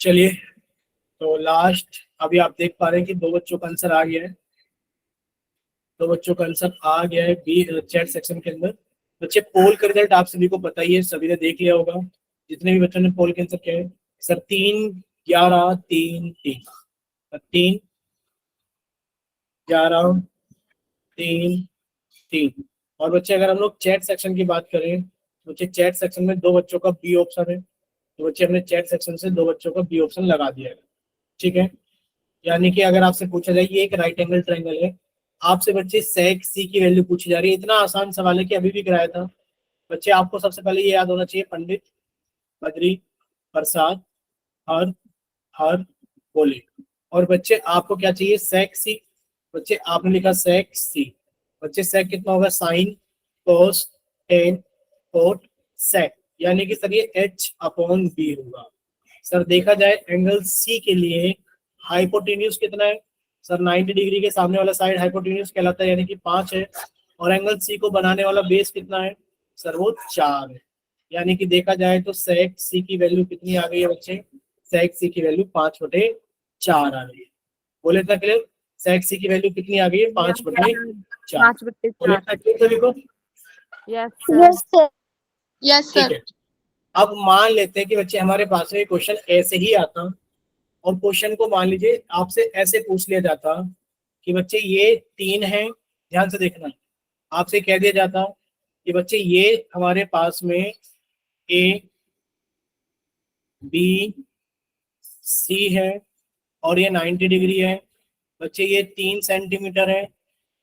चलिए, तो लास्ट अभी आप देख पा रहे हैं कि 2 बच्चों का आंसर आ गया है। 2 बच्चों का आंसर आ गया है बी चैट सेक्शन के अंदर। बच्चे, पोल का रिजल्ट आप सभी को पता ही है, सभी ने देख लिया होगा, जितने भी बच्चों ने पोल के आंसर किया है। सर 3 11 3 3 3 11 3 3। और बच्चे, अगर हम लोग चैट सेक्शन की बात करें, तो बच्चे चैट सेक्शन में 2 बच्चों का बी ऑप्शन है, तो बच्चे हमने चैट सेक्शन से 2 बच्चों का बी ऑप्शन लगा दिया है, ठीक है। यानी कि अगर आपसे पूछा जाए, ये एक राइट एंगल ट्रायंगल है, आपसे बच्चे सेक सी की वैल्यू पूछी जा रही है। इतना आसान सवाल है कि अभी भी कराया था। बच्चे, आपको सबसे पहले ये याद होना चाहिए, पंडित, बद्री, प्रसाद, हर, हर, बोले। और बच्चे आपको क्या चाहिए, सेक सी। बच्चे आपने लिखा सेक सी। बच्चे सेक कितना होगा, sine cos tan cot sec, यानी कि सर ये h/b होगा। सर देखा जाए एंगल सी के लिए हाइपोटेन्यूज कितना है, सर 90 डिग्री के सामने वाला साइड हाइपोटेन्यूज कहलाता है, यानी कि 5 है। और एंगल सी को बनाने वाला बेस कितना है, सर वो 4 है, यानी कि देखा जाए तो sec c की वैल्यू कितनी आ गई है बच्चे? sec c की वैल्यू 5/4 आ गई है। बोले था क्लियर? sec c की वैल्यू कितनी आ गई है? 5/4।
5/4।
बोले था क्लियर सभी को?
Yes, sir.
sir. Yes,
ठीक
sir.
है। अब मान लेते हैं कि बच्चे हमारे पास में क्वेश्चन ऐसे ही आता, और क्वेश्चन को मान लीजिए आपसे ऐसे पूछ लिया जाता कि बच्चे ये 3 है, ध्यान से देखना, आपसे कह दिया जाता कि बच्चे ये हमारे पास में ए बी सी है और ये 90 डिग्री है। बच्चे ये 3 सेंटीमीटर है,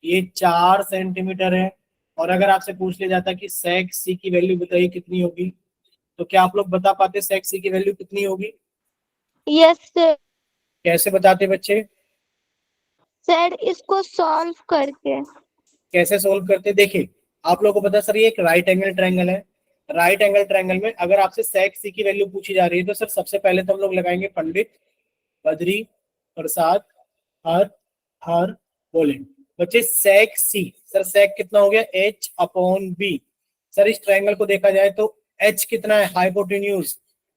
ये 4 सेंटीमीटर है, और अगर आपसे पूछ लिया जाता कि सेक सी की वैल्यू बताइए कितनी होगी, तो क्या आप लोग बता पाते सेक सी की वैल्यू कितनी होगी?
Yes, sir.
कैसे बताते बच्चे?
सर इसको सॉल्व करके।
कैसे सोल्व करते? देखिए, आप लोगों को पता सर ये एक राइट एंगल ट्रायंगल है। राइट एंगल ट्रायंगल में अगर आपसे सेक सी की वैल्यू पूछी जा रही है तो सर सबसे पहले तो हम लोग लगाएंगे पंडित, बद्री, प्रसाद, हर, हर, बोले। बच्चे सेक सी, सर सेक कितना हो गया? h/b। सर इस ट्रायंगल को देखा जाए तो h कितना है? हाइपोटेन्यूज।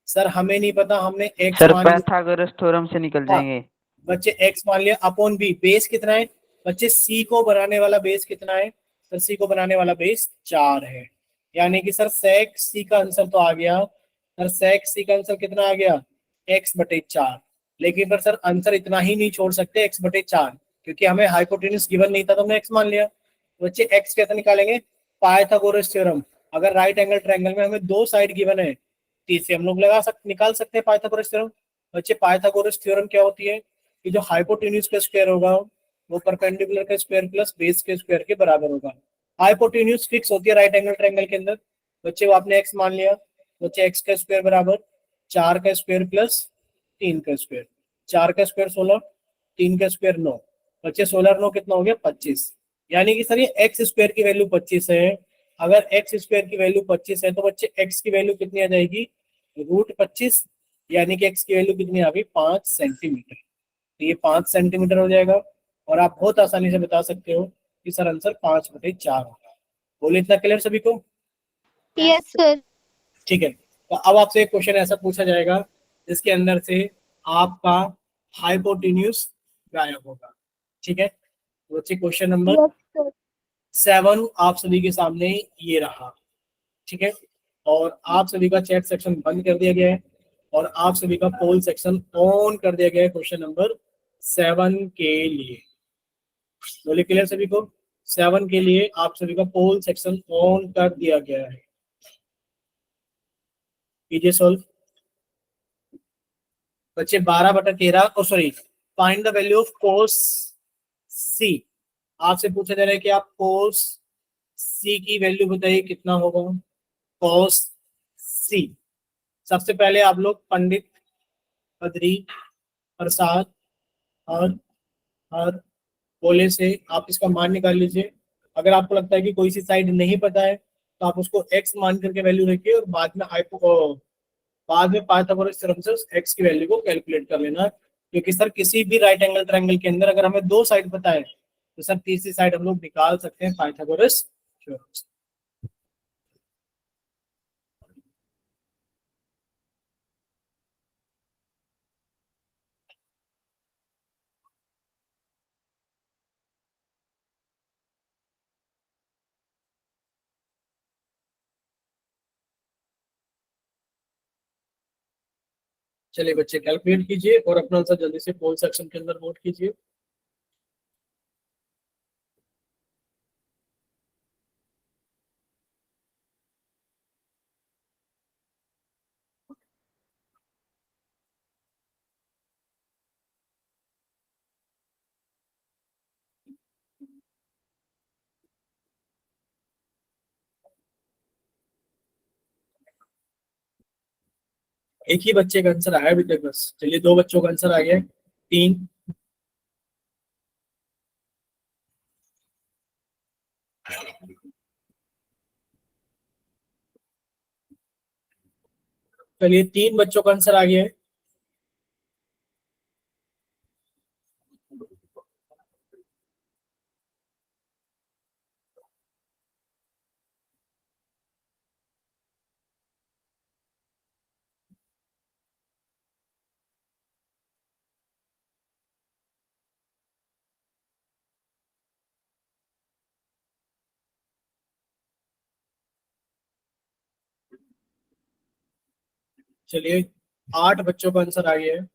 सर हमें नहीं पता, हमने x
सर
मान लिया।
पाइथागोरस थ्योरम से निकल
हाँ,
जाएंगे।
बच्चे x मान लिया अपॉन b। बेस कितना है बच्चे? c को बनाने वाला बेस कितना है? सर c को बनाने वाला बेस 4 है। यानी कि सर सेक c का आंसर तो आ गया, सर सेक c का आंसर कितना आ गया? x/4। लेकिन पर सर आंसर इतना ही नहीं छोड़ सकते x/4, क्योंकि हमें हाइपोटेन्यूज गिवन नहीं था तो हमने x मान लिया। बच्चे x कैसे निकालेंगे? Pythagoras theorem. अगर राइट एंगल ट्रायंगल में हमें 2 साइड गिवन है तो इसे हम लोग निकाल सकते हैं पाइथागोरस थ्योरम। बच्चे पाइथागोरस थ्योरम क्या होती है कि जो हाइपोटेन्यूज का स्क्वायर होगा वो परपेंडिकुलर का स्क्वायर प्लस बेस के स्क्वायर के बराबर होगा। हाइपोटेन्यूज फिक्स होती है राइट एंगल ट्रायंगल के अंदर। बच्चे वो आपने x मान लिया, बच्चे x का स्क्वायर बराबर 4 का स्क्वायर प्लस 3 का स्क्वायर। 4 का स्क्वायर 16, 3 का स्क्वायर 9। बच्चे 16 9 कितना हो गया? 25। यानी कि सर ये एक्स स्क्वायर की वैल्यू 25 है। अगर एक्स स्क्वायर की वैल्यू 25 है तो बच्चे एक्स की वैल्यू कितनी आ जाएगी? √25। यानी कि एक्स की वैल्यू कितनी आ गई? 5 सेंटीमीटर। तो ये 5 सेंटीमीटर हो जाएगा, और आप बहुत आसानी से बता सकते हो कि सर आंसर 5/4 होगा। बोले इतना क्लियर सभी को?
Yes sir.
ठीक है। तो अब आपसे एक क्वेश्चन ऐसा पूछा जाएगा जिसके अंदर से आपका हाइपोटेन्यूज गायब होगा। ठीक है, तो बच्चे क्वेश्चन नंबर
यस सर।
7 आप सभी के सामने ये रहा। ठीक है, और आप सभी का चैट सेक्शन बंद कर दिया गया है, और आप सभी का पोल सेक्शन ऑन कर दिया गया है क्वेश्चन नंबर 7 के लिए। बोले क्लियर सभी को? 7 के लिए आप सभी का पोल सेक्शन ऑन कर दिया गया है। कीजिए सॉल्व। बच्चे 12/13, और sorry, find the value of cos C. आपसे पूछा जा रहा है कि आप कोस सी की वैल्यू बताइए कितना होगा? कोस सी, सबसे पहले आप लोग पंडित, बद्री, प्रसाद, हर, हर, बोले से आप इसका मान निकाल लीजिए। अगर आपको लगता है कि कोई सी साइड नहीं पता है तो आप उसको x मान करके वैल्यू रखिए, और बाद में पाइथागोरस थ्योरम से उस x की वैल्यू को कैलकुलेट कर लेना। क्योंकि सर किसी भी राइट एंगल ट्रायंगल के अंदर अगर हमें 2 साइड पता है तो सर तीसरी साइड हम लोग निकाल सकते हैं पाइथागोरस थ्योरम से। चलिए बच्चे कैलकुलेट कीजिए और अपना आंसर जल्दी से पोल सेक्शन के अंदर वोट कीजिए। एक ही बच्चे का आंसर आया अभी तक बस। चलिए 2 बच्चों का आंसर आ गया, 3। चलिए 3 बच्चों का आंसर आ गया है। चलिए 8 बच्चों का आंसर आ गया है।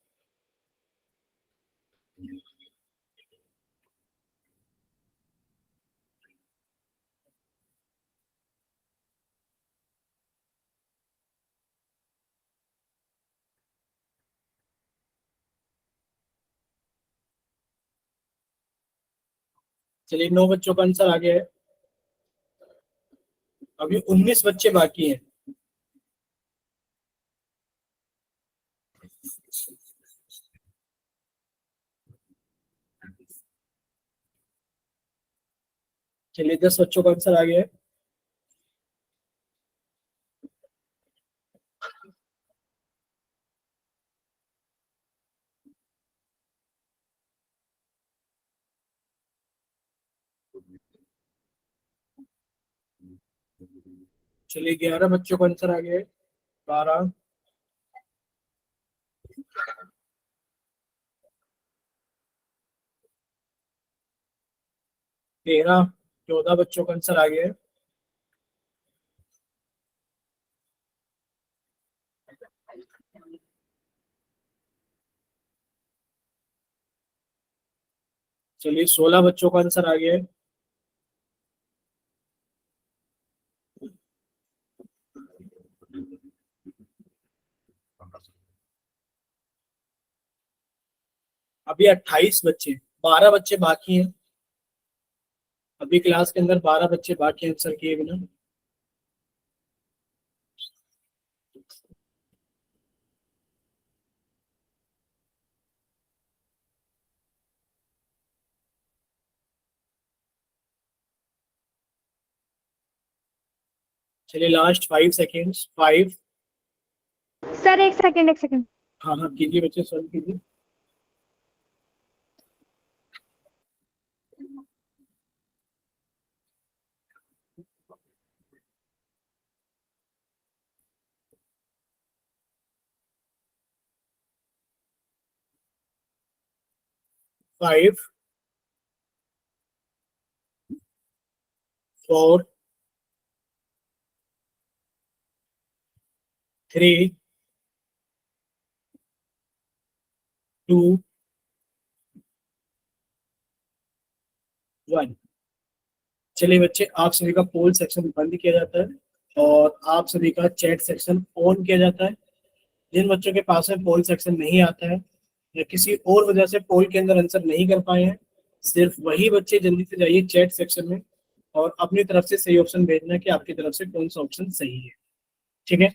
चलिए 9 बच्चों का आंसर आ गया है। अभी 19 बच्चे बाकी हैं। चलिए 10 बच्चों का आंसर आ गया है। चलिए 11 बच्चों का आंसर आ गया है। 12, 13, 14 बच्चों का आंसर आ गया है। चलिए 16 बच्चों का आंसर आ गया है। अभी 28 बच्चे, 12 बच्चे बाकी हैं। अभी क्लास के अंदर 12 बच्चे बाकी हैं आंसर किए बिना। चलिए लास्ट 5 सेकेंड्स। 5।
सर एक सेकंड।
हाँ हाँ कीजिए बच्चे, सॉल्व कीजिए। फाइव, 4, 3, 2, 1। चलिए बच्चे, आप सभी का पोल सेक्शन बंद किया जाता है और आप सभी का चैट सेक्शन ऑन किया जाता है। जिन बच्चों के पास में पोल सेक्शन नहीं आता है या किसी और वजह से पोल के अंदर आंसर नहीं कर पाए हैं, सिर्फ वही बच्चे जल्दी से जाइए चैट सेक्शन में और अपनी तरफ से सही ऑप्शन भेजना कि आपकी तरफ से कौन सा ऑप्शन सही है। ठीक है।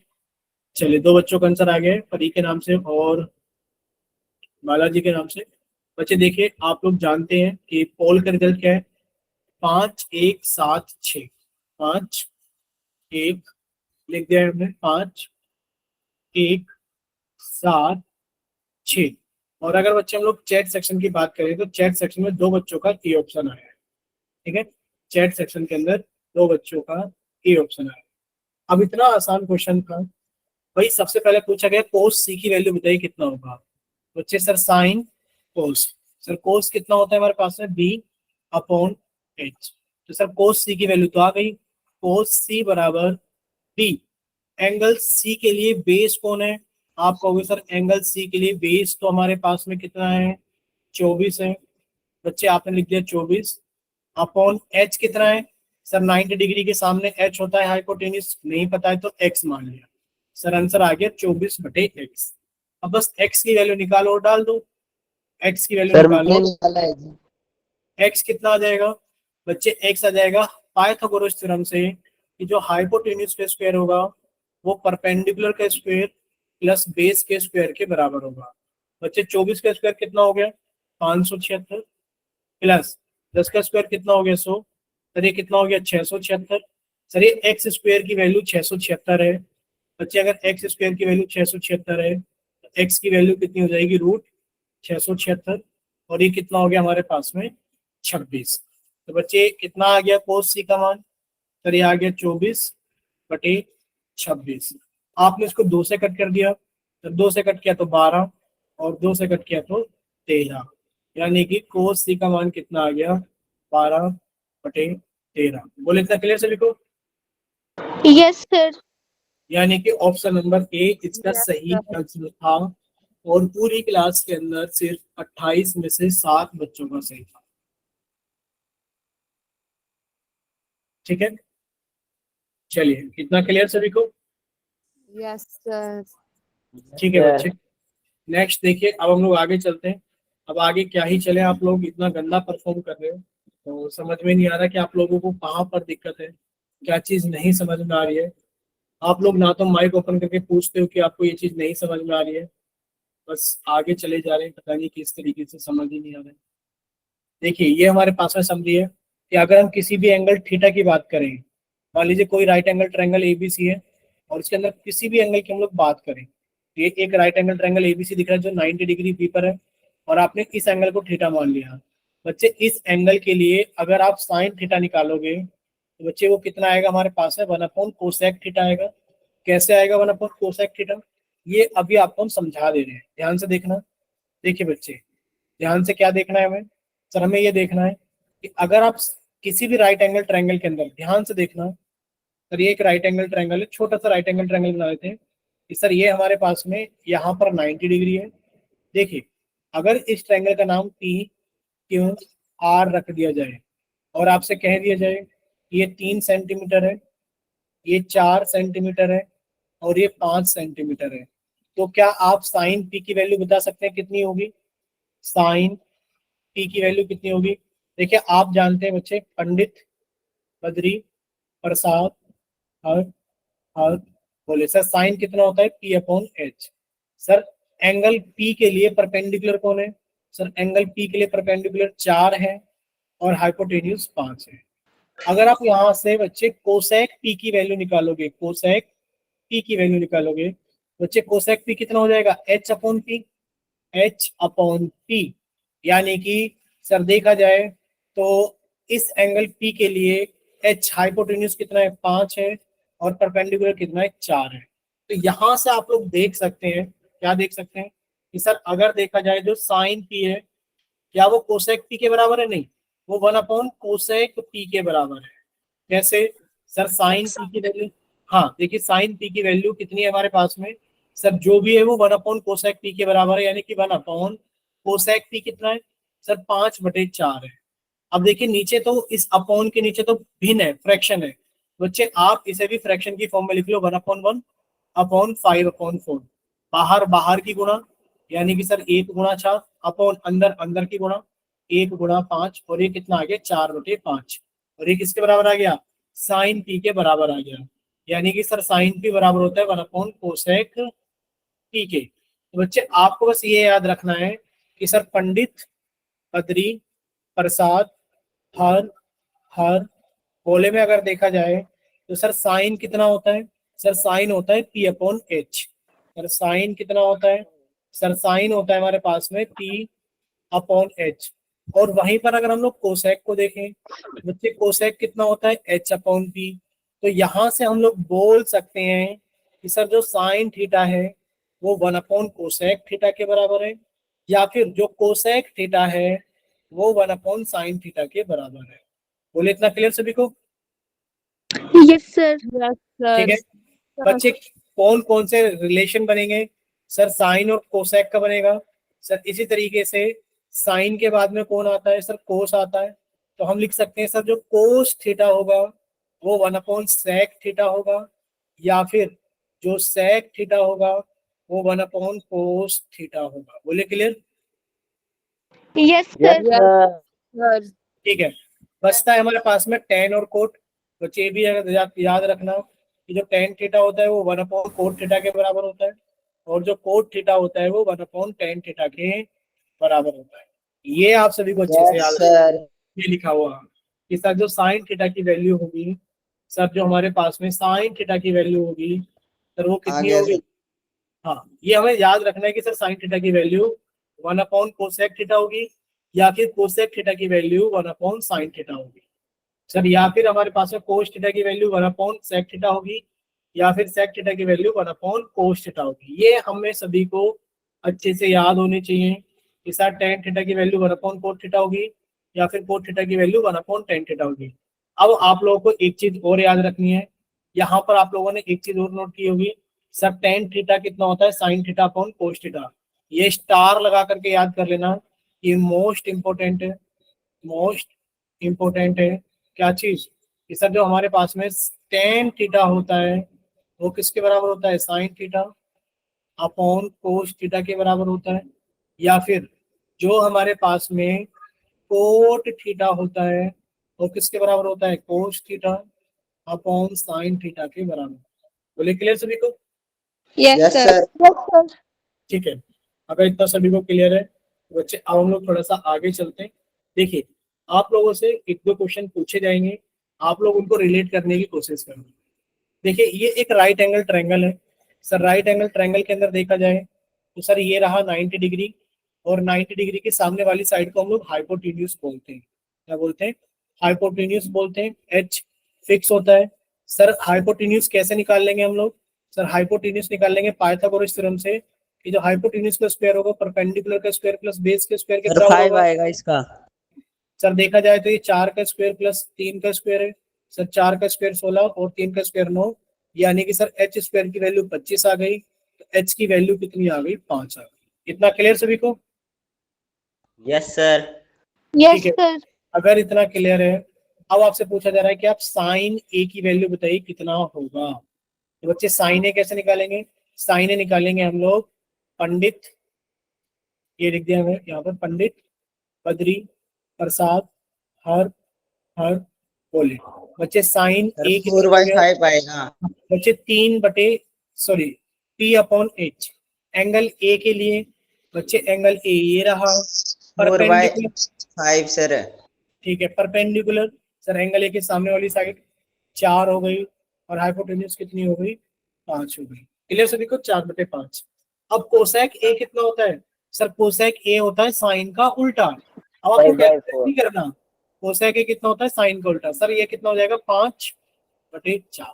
चलिए 2 बच्चों का आंसर आ गया है, परी के नाम से और बालाजी के नाम से। बच्चे देखिए, आप लोग जानते हैं कि पोल का रिजल्ट क्या है। 5, 1, 7, 6। 5, 1 लिख दिया है हमने। 5, 1, 7, 6। और अगर बच्चे हम लोग चैट सेक्शन की बात करें तो चैट सेक्शन में 2 बच्चों का ए ऑप्शन आया है। ठीक है, चैट सेक्शन के अंदर 2 बच्चों का ए ऑप्शन आया है। अब इतना आसान क्वेश्चन था भाई। सबसे पहले पूछा गया कोस सी की वैल्यू बताइए कितना होगा। बच्चे sir sine cos. Sir cos कितना होता है हमारे पास में, बी अपॉन एच। तो सर कोस सी की वैल्यू तो आ गई। कोस सी बराबर बी। एंगल सी के लिए बेस कौन है, आप कहोगे सर एंगल सी के लिए बेस तो हमारे पास में कितना है, 24 है। बच्चे आपने लिख दिया 24 अपॉन एच कितना है। सर 90 डिग्री के सामने एच होता है हाइपोटेन्यूज, नहीं पता है तो एक्स मान लिया। सर आंसर आ गया 24/x। अब बस x की वैल्यू निकालो और डाल दो। x की वैल्यू
सर
निकालो,
मैंने निकाला है जी।
x कितना आ जाएगा बच्चे, x आ जाएगा पाइथागोरस थ्योरम से कि जो हाइपोटेन्यूज का स्क्वायर होगा वो परपेंडिकुलर का स्क्वायर प्लस बेस के स्क्वायर के बराबर होगा। बच्चे 24 का स्क्वायर कितना हो गया, 576 प्लस 10 का स्क्वायर कितना हो गया 100। सर ये कितना हो गया 676। सर ये एक्स स्क्वायर की वैल्यू 676 है। बच्चे अगर एक्स स्क्वायर की वैल्यू 676 है तो एक्स की वैल्यू कितनी हो जाएगी, रूट 676। और ये कितना हो गया हमारे पास में 26। तो बच्चे कितना आ गया कोस सी का मान, सर ये आ गया 24/26। आपने इसको 2 से कट कर दिया, तो 2 से कट किया तो 12 और 2 से कट किया तो 13। यानी कि कोस सी का मान कितना आ गया, 12/13। बोले इतना क्लियर सभी को।
Yes sir.
यानी कि ऑप्शन नंबर ए इसका सही आंसर था और पूरी क्लास के अंदर सिर्फ 28 में से 7 बच्चों का सही था। ठीक है, चलिए इतना क्लियर सभी को?
Yes sir.
ठीक है बच्चे, नेक्स्ट देखिए, अब हम लोग आगे चलते हैं। अब आगे क्या ही चले, आप लोग इतना गंदा परफॉर्म कर रहे हो तो समझ में नहीं आ रहा कि आप लोगों को कहाँ पर दिक्कत है, क्या चीज नहीं समझ में आ रही है। आप लोग ना तो माइक ओपन करके पूछते हो कि आपको ये चीज नहीं समझ में आ रही है, बस आगे चले जा रहे हैं, पता नहीं किस तरीके से, समझ ही नहीं आ रहा है। देखिए ये हमारे पास में समझी है कि अगर हम किसी भी एंगल थीटा की बात करें, मान लीजिए कोई राइट एंगल ट्रायंगल एबीसी है और इसके अंदर किसी भी एंगल की हम लोग बात करें, ये एक राइट एंगल ट्रायंगल एबीसी दिख रहा है जो 90 डिग्री बी पर है और आपने इस एंगल को थीटा मान लिया। बच्चे इस एंगल के लिए अगर आप साइन थीटा निकालोगे तो बच्चे वो कितना आएगा हमारे पास है, 1 कोसेक थीटा आएगा। कैसे आएगा 1 कोसेक थीटा, ये अभी आपको हम समझा दे रहे हैं, ध्यान से देखना। देखिए बच्चे ध्यान से क्या देखना है हमें, सर हमें ये देखना है कि अगर आप किसी भी राइट एंगल ट्रायंगल के अंदर, ध्यान से देखना सर, ये एक राइट एंगल ट्रायंगल है, छोटा सा राइट एंगल ट्रायंगल बना देते हैं कि सर ये हमारे पास में यहाँ पर 90 डिग्री है। देखिए अगर इस ट्रायंगल का नाम पी क्यू आर रख दिया जाए और आपसे कह दिया जाए कि ये 3 सेंटीमीटर है, ये 4 सेंटीमीटर है और ये 5 सेंटीमीटर है, तो क्या आप साइन पी की वैल्यू बता सकते हैं कितनी होगी? साइन पी की वैल्यू कितनी होगी? देखिए आप जानते हैं बच्चे, पंडित, बद्री, प्रसाद, हर, हर बोले सर साइन कितना होता है? P upon H. Sir angle P के लिए परपेंडिकुलर कौन है? सर एंगल पी के लिए परपेंडिकुलर 4 है और हाइपोटेन्यूज 5 है। अगर आप यहाँ से बच्चे कोसेक पी की वैल्यू निकालोगे, कोसेक पी की वैल्यू निकालोगे बच्चे, कोसेक पी कितना हो जाएगा? H upon P, H upon P. यानी कि सर देखा जाए तो इस एंगल पी के लिए एच हाइपोटेन्यूज कितना है? 5 है और परपेंडिकुलर कितना है? 4 है। तो यहाँ से आप लोग देख सकते हैं, क्या देख सकते हैं कि सर अगर देखा जाए जो साइन पी है क्या वो कोसेक पी के बराबर है? नहीं, वो 1 कोसेक पी के बराबर है। कैसे सर? साइन पी की वैल्यू, हाँ देखिए साइन पी की वैल्यू कितनी है हमारे पास में? सर जो भी है वो 1 कोसेक पी के बराबर है, यानी कि 1 कोसेक पी कितना है? सर 5/4 है। अब देखिए नीचे तो इस अपॉन के नीचे तो भिन्न है, फ्रैक्शन है बच्चे, आप इसे भी फ्रैक्शन की फॉर्म में लिख लो, 1/1 अपॉन 5/4। बाहर बाहर की गुणा, यानी कि सर 1 गुणा 4 अपॉन अंदर अंदर की गुणा 1 गुणा 5 और ये कितना आ गया? 4/5 और ये किसके बराबर आ गया? साइन पी के बराबर आ गया। यानी कि सर साइन पी बराबर होता है 1 कोसेक पी के। तो बच्चे आपको बस ये याद रखना है कि सर पंडित, बद्री, प्रसाद, हर, हर गोले में अगर देखा जाए तो सर साइन कितना होता है? सर साइन होता है P upon H. Sir sine कितना होता है? सर साइन होता है हमारे पास में पी अपॉन एच। और वहीं पर अगर हम लोग कोसेक को देखें बच्चे, कोसेक कितना होता है? H upon P. तो यहाँ से हम लोग बोल सकते हैं कि सर जो साइन थीटा है वो 1 कोसेक थीटा के बराबर है, या फिर जो कोसेक थीटा है वो 1 साइन थीटा के बराबर है। बोले इतना क्लियर सभी को?
Yes sir.
यस
ठीक है
सर।
बच्चे, कौन कौन से रिलेशन बनेंगे? सर साइन और कोसेक का बनेगा। सर इसी तरीके से साइन के बाद में कौन आता है? सर कोस आता है। तो हम लिख सकते हैं सर जो कोस थीटा होगा वो 1 सेक थीटा होगा, या फिर जो सेक थीटा होगा वो 1 कोस थीटा होगा। बोले क्लियर?
Yes sir.
सर
ठीक है, बचता है हमारे पास में टेन और कोट। बच्चे ये भी अगर याद रखना कि जो टेन थीटा होता है वो 1 कोट थीटा के बराबर होता है और जो कोट थीटा होता है वो 1 टेन थीटा के बराबर होता है। ये आप सभी को अच्छे से याद रखना। ये लिखा हुआ कि सर जो साइन थीटा की वैल्यू होगी, सर जो हमारे पास में साइन थीटा की वैल्यू होगी सर वो कितनी होगी? हाँ ये हमें याद रखना है कि सर साइन थीटा की वैल्यू 1 कोसेक थीटा होगी, या फिर कोसेक थीटा की वैल्यू 1 साइन थीटा होगी। सर या फिर हमारे पास में कोस थीटा की वैल्यू 1 सेक थीटा होगी, या फिर सेक थीटा की वैल्यू 1 कोस थीटा होगी। ये हमें सभी को अच्छे से याद होनी चाहिए कि सर टेन थीटा की वैल्यू 1 कोट थीटा होगी, या फिर कोट थीटा की वैल्यू 1 टेन थीटा होगी। अब आप लोगों को एक चीज और याद रखनी है यहाँ पर आप लोगों ने एक चीज और नोट की होगी सर, टेन थीटा कितना होता है, sine theta upon cos theta. ये स्टार लगा करके याद कर लेना, ये मोस्ट इंपोर्टेंट है, मोस्ट इंपोर्टेंट है। क्या चीज कि सर जो हमारे पास में टेन थीटा होता है वो किसके बराबर होता है, sine theta upon cos theta के बराबर होता है, या फिर जो हमारे पास में कोट थीटा होता है वो किसके बराबर होता है, cos theta upon sine theta के बराबर। बोले क्लियर सभी को?
Yes, sir.
ठीक है, अगर इतना सभी को क्लियर है तो बच्चे अब हम लोग थोड़ा सा आगे चलते हैं। देखिए आप लोगों से एक दो क्वेश्चन पूछे जाएंगे, आप लोग उनको रिलेट करने की कोशिश करेंगे। देखिए ये एक राइट एंगल ट्रायंगल है सर, राइट एंगल ट्रायंगल के अंदर देखा जाए तो सर ये रहा 90 डिग्री, और 90 डिग्री के सामने वाली साइड को हम लोग हाइपोटेन्यूज बोलते हैं। क्या बोलते हैं, हाइपोटेन्यूज बोलते हैं। एच फिक्स होता है सर। हाइपोटेन्यूज कैसे निकाल लेंगे हम लोग, सर हाइपोटेन्यूज निकाल लेंगे पाइथागोरस थ्योरम से कि जो हाइपोटेन्यूज का स्क्वायर होगा परपेंडिकुलर का स्क्वायर प्लस बेस के स्क्वायर के
सर
बराबर
5
होगा।
आएगा इसका।
सर देखा जाए तो ये 4 का स्क्वायर प्लस 3 का स्क्वायर है सर, 4 का स्क्वायर 16 और 3 का स्क्वायर 9, यानी कि सर एच स्क्वायर की वैल्यू 25 आ गई, तो एच की वैल्यू कितनी आ गई, 5 आ गई। इतना क्लियर सभी को?
Yes sir.
Yes,
ठीक है,
sir.
अगर इतना क्लियर है अब आपसे पूछा जा रहा है कि आप साइन ए की वैल्यू बताइए कितना होगा। तो बच्चे साइन ए कैसे निकालेंगे, साइन ए निकालेंगे हम लोग पंडित, ये लिख दिया हमें यहाँ पर, पंडित बद्री प्रसाद हर हर बोले। बच्चे साइन
सर
ए
4/5 आएगा।
बच्चे 3/P/H एंगल ए के लिए बच्चे एंगल ए ये रहा
4/5 सर।
ठीक है, परपेंडिकुलर सर एंगल ए के सामने वाली साइड 4 हो गई, और हाइपोटेन्यूज कितनी हो गई, 5 हो गई। क्लियर सभी को, 4/5। अब कोसेक ए कितना होता है सर, कोसेक ए होता है साइन का उल्टा। अब आपको
5/4
नहीं करना, कोसेक ए कितना होता है, साइन का उल्टा। सर ये कितना हो जाएगा, 5/4।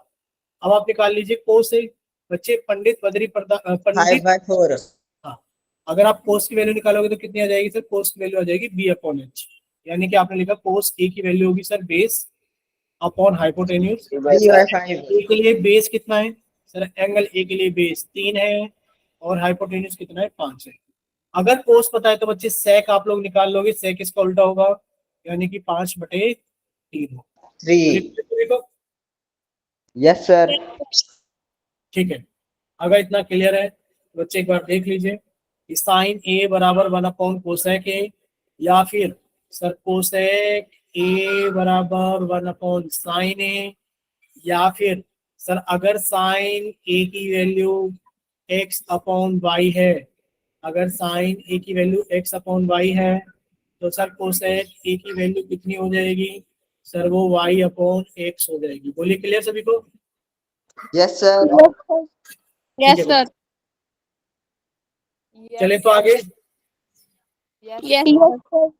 अब आप निकाल लीजिए कोस ए, बच्चे पंडित बद्री पंडित
5/4।
हाँ, अगर आप कोस की वैल्यू निकालोगे तो कितनी आ जाएगी सर, कोस की वैल्यू आ जाएगी B/H, यानी कि आपने लिखा कोस ए की वैल्यू होगी सर बेस अपॉन हाइपोटेन्यूज।
3/5।
ए के लिए बेस कितना है सर, एंगल ए के लिए बेस 3 है और हाइपोटेन्यूज कितना है, 5 है। अगर कोस पता है तो बच्चे सेक आप लोग निकाल लोगे, सेक इसका उल्टा होगा, यानी कि 5/3 हो।
3। Yes sir.
ठीक है, अगर इतना क्लियर है तो बच्चे एक बार देख लीजिए कि साइन ए बराबर 1/कोसेक ए, या फिर सर कोसेक ए बराबर 1/साइन ए, या फिर सर अगर साइन ए की वैल्यू x/y है, अगर साइन ए की वैल्यू x/y है तो सर कोसेक ए की वैल्यू कितनी हो जाएगी सर, वो y/x हो जाएगी। बोलिए क्लियर सभी को?
Yes sir.
Yes,
ठीक है,
sir.
चले तो आगे
Yes,
Yes,
sir.
sir.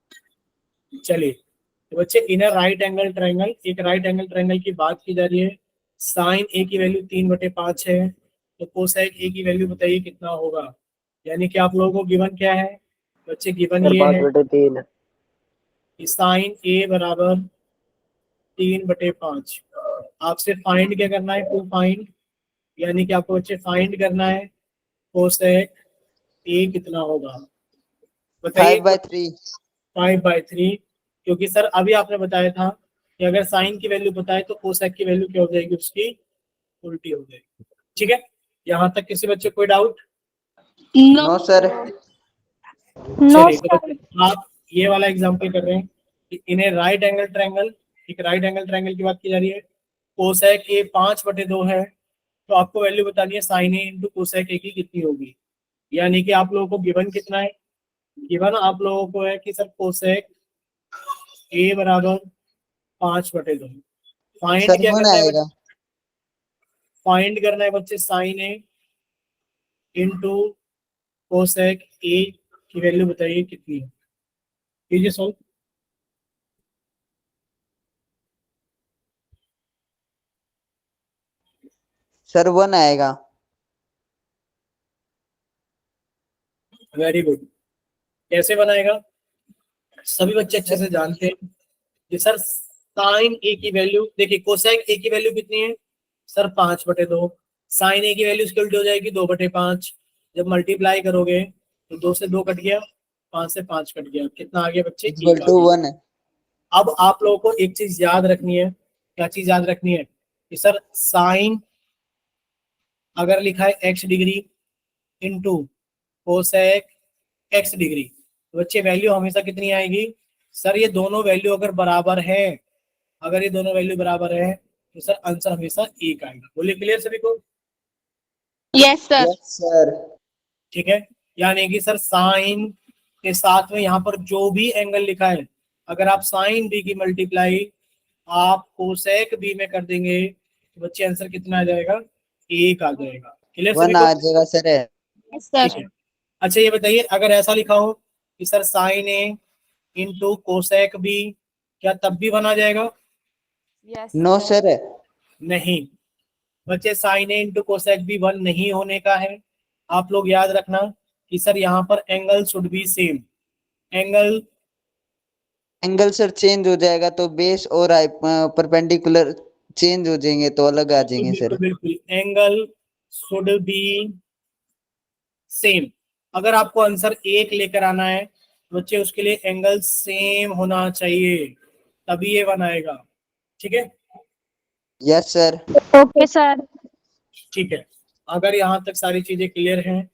चलिए। तो बच्चे इनर राइट एंगल ट्रायंगल, एक राइट एंगल ट्रायंगल की बात की जा रही है। साइन ए की वैल्यू 3/5 है, तो कोसेक ए की वैल्यू बताइए कितना होगा। यानी कि आप लोगों को गिवन क्या है बच्चे, गिवन
सर
ये है
5/3
कि साइन ए बराबर 3/5। आपसे फाइंड क्या करना है, टू फाइंड, यानी कि आपको बच्चे फाइंड करना है कोसेक ए कितना होगा, बताइए।
5/3।
5/3, क्योंकि सर अभी आपने बताया था कि अगर साइन की वैल्यू बताए तो कोसेक की वैल्यू क्या हो जाएगी, उसकी उल्टी हो जाएगी। ठीक है, यहाँ तक किसी बच्चे कोई doubt?
No,
no sir.
no,
चलिए तो
sir.
आप ये वाला एग्जांपल कर रहे हैं कि इन्हें राइट एंगल ट्रायंगल, एक राइट एंगल ट्रायंगल की बात की जा रही है। कोसेक ए 5/2 है, तो आपको वैल्यू बतानी है sine A into cosec A की कितनी होगी। यानी कि आप लोगों को गिवन कितना है, गिवन आप लोगों को है कि सर कोसेक ए बराबर 5/2। फाइंड
सर
क्या
1
करना है,
आएगा।
फाइंड करना है बच्चे sine A into cosec A की वैल्यू बताइए कितनी है, कीजिए सॉल्व।
सर 1 आएगा।
Very good. कैसे बनाएगा, सभी बच्चे अच्छे से जानते हैं कि सर साइन ए की वैल्यू, देखिए कोसेक ए की वैल्यू कितनी है सर 5/2। साइन ए की वैल्यू इसकी उल्टी हो जाएगी 2/5। जब मल्टीप्लाई करोगे तो 2 से 2 कट गया, 5 से 5 कट गया, कितना आ गया बच्चे?
इक्वल
एक आ
टू
गया।
1 है।
अब आप लोगों को एक चीज याद रखनी है। क्या चीज याद रखनी है? कि सर साइन अगर लिखा है x degree into cosec x degree, तो बच्चे वैल्यू हमेशा कितनी आएगी? सर ये दोनों वैल्यू अगर बराबर है, अगर ये दोनों वैल्यू बराबर है तो सर आंसर हमेशा 1 आएगा। बोलिए क्लियर सभी को?
Yes, sir.
Yes sir.
ठीक है, यानी कि सर साइन के साथ में यहाँ पर जो भी एंगल लिखा है, अगर आप साइन बी की मल्टीप्लाई आप कोसेक बी में कर देंगे तो बच्चे आंसर कितना आ जाएगा? 1 आ जाएगा। क्लियर
1
सभी
आ
को?
जाएगा सर।
Yes, sir.
ठीक है। अच्छा ये बताइए, अगर ऐसा लिखा हो कि sir sine A into cosec B, क्या तब भी 1 आ जाएगा?
Yes,
no
sir.
सर।
नहीं बच्चे, sine A into cosec B 1 नहीं होने का है। आप लोग याद रखना कि सर यहाँ पर angle should be same.
Angle sir change हो जाएगा तो बेस और परपेंडिकुलर चेंज हो जाएंगे तो अलग आ जाएंगे
बिल्कुल
सर।
बिल्कुल, एंगल शुड बी सेम। अगर आपको आंसर 1 लेकर आना है तो बच्चे उसके लिए एंगल सेम होना चाहिए, तभी ये 1 आएगा। ठीक है?
Yes sir.
Okay, sir.
ठीक है, अगर यहाँ तक सारी चीजें क्लियर हैं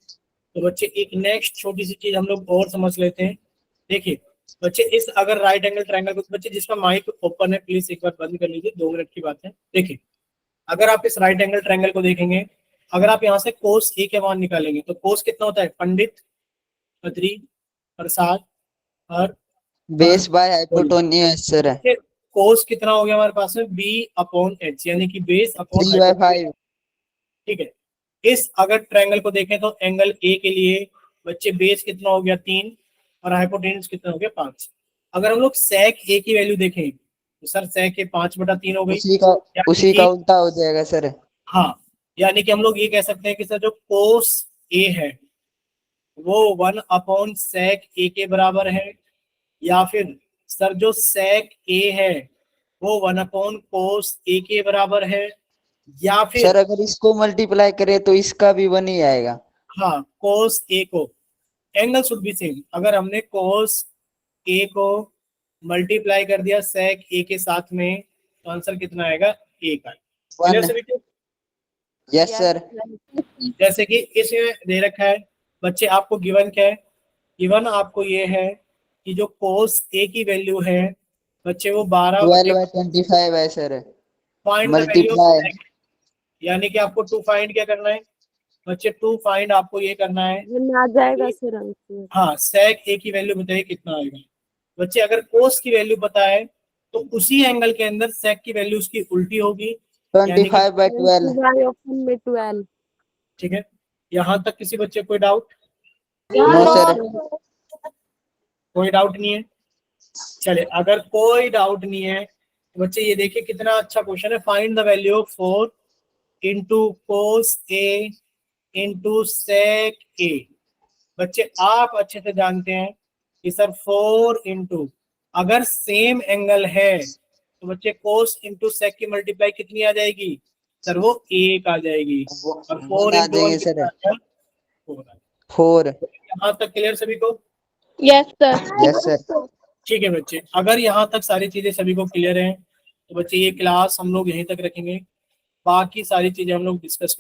तो बच्चे एक नेक्स्ट छोटी सी चीज हम लोग और समझ लेते हैं। देखिए बच्चे, इस अगर राइट एंगल ट्रायंगल को, बच्चे जिसका माइक ओपन है प्लीज एक बार बंद कर लीजिए, 2 मिनट की बात है। देखिए अगर आप इस राइट एंगल ट्रायंगल को देखेंगे, अगर आप यहाँ से कोस ए के मान निकालेंगे तो कोस कितना होता है? पंडित, खत्री, प्रसाद, हर,
बेस बाय हाइपोटेन्यूज सर है।
कोस कितना हो गया हमारे पास में? b/h, यानी कि बेस अपॉन
3/5।
ठीक है, इस अगर ट्रायंगल को देखें तो एंगल ए के लिए बच्चे बेस कितना हो गया? 3 और हाइपोटेन्यूज कितना हो गया? 5। अगर हम लोग सेक ए की वैल्यू देखें तो सर सेक ए 5/3 हो गई।
उसी का उल्टा हो जाएगा सर।
हाँ, यानी कि हम लोग ये कह सकते हैं कि सर जो कोस ए है वो 1/sec ए के बराबर है, या फिर सर जो sec ए है वो 1/cos ए के बराबर है, या फिर
सर अगर इसको मल्टीप्लाई करें तो इसका भी 1 ही आएगा।
हाँ cos ए को, एंगल शुड बी सेम। अगर हमने cos ए को मल्टीप्लाई कर दिया sec ए के साथ में तो आंसर कितना आएगा? 1 आएगा।
1।
सभी को?
Yes sir.
जैसे कि इसमें दे रखा है बच्चे, आपको गिवन क्या है? गिवन आपको ये है कि जो कोस ए की वैल्यू है बच्चे वो
12/25 है sir.
Find the value
multiply.
Of, यानी कि आपको 2 फाइंड क्या करना है बच्चे? 2 फाइंड आपको ये करना है,
आ जाएगा सर आंसर।
हाँ sec ए की वैल्यू बताइए कितना आएगा बच्चे। अगर कोस की वैल्यू पता है तो उसी एंगल के अंदर sec की वैल्यू उसकी उल्टी होगी, यानी कि
25/12।
ऑप्शन में 12।
ठीक है, यहाँ तक किसी बच्चे कोई डाउट?
No sir.
कोई डाउट नहीं है? चले, अगर कोई डाउट नहीं है तो बच्चे ये देखिए कितना अच्छा क्वेश्चन है। Find the value of 4 into cos A into sec A. बच्चे आप अच्छे से जानते हैं कि सर 4 इंटू, अगर सेम एंगल है तो बच्चे कोस इंटू सेक की मल्टीप्लाई कितनी आ जाएगी? सर वो 1 आ जाएगी। और 4
आ
इंटू
जाएंगे सर।
4।
4।
यहाँ तक क्लियर सभी को?
Yes sir.
Yes sir.
ठीक है बच्चे, अगर यहाँ तक सारी चीजें सभी को क्लियर हैं तो बच्चे ये क्लास हम लोग यहीं तक रखेंगे, बाकी सारी चीजें हम लोग डिस्कस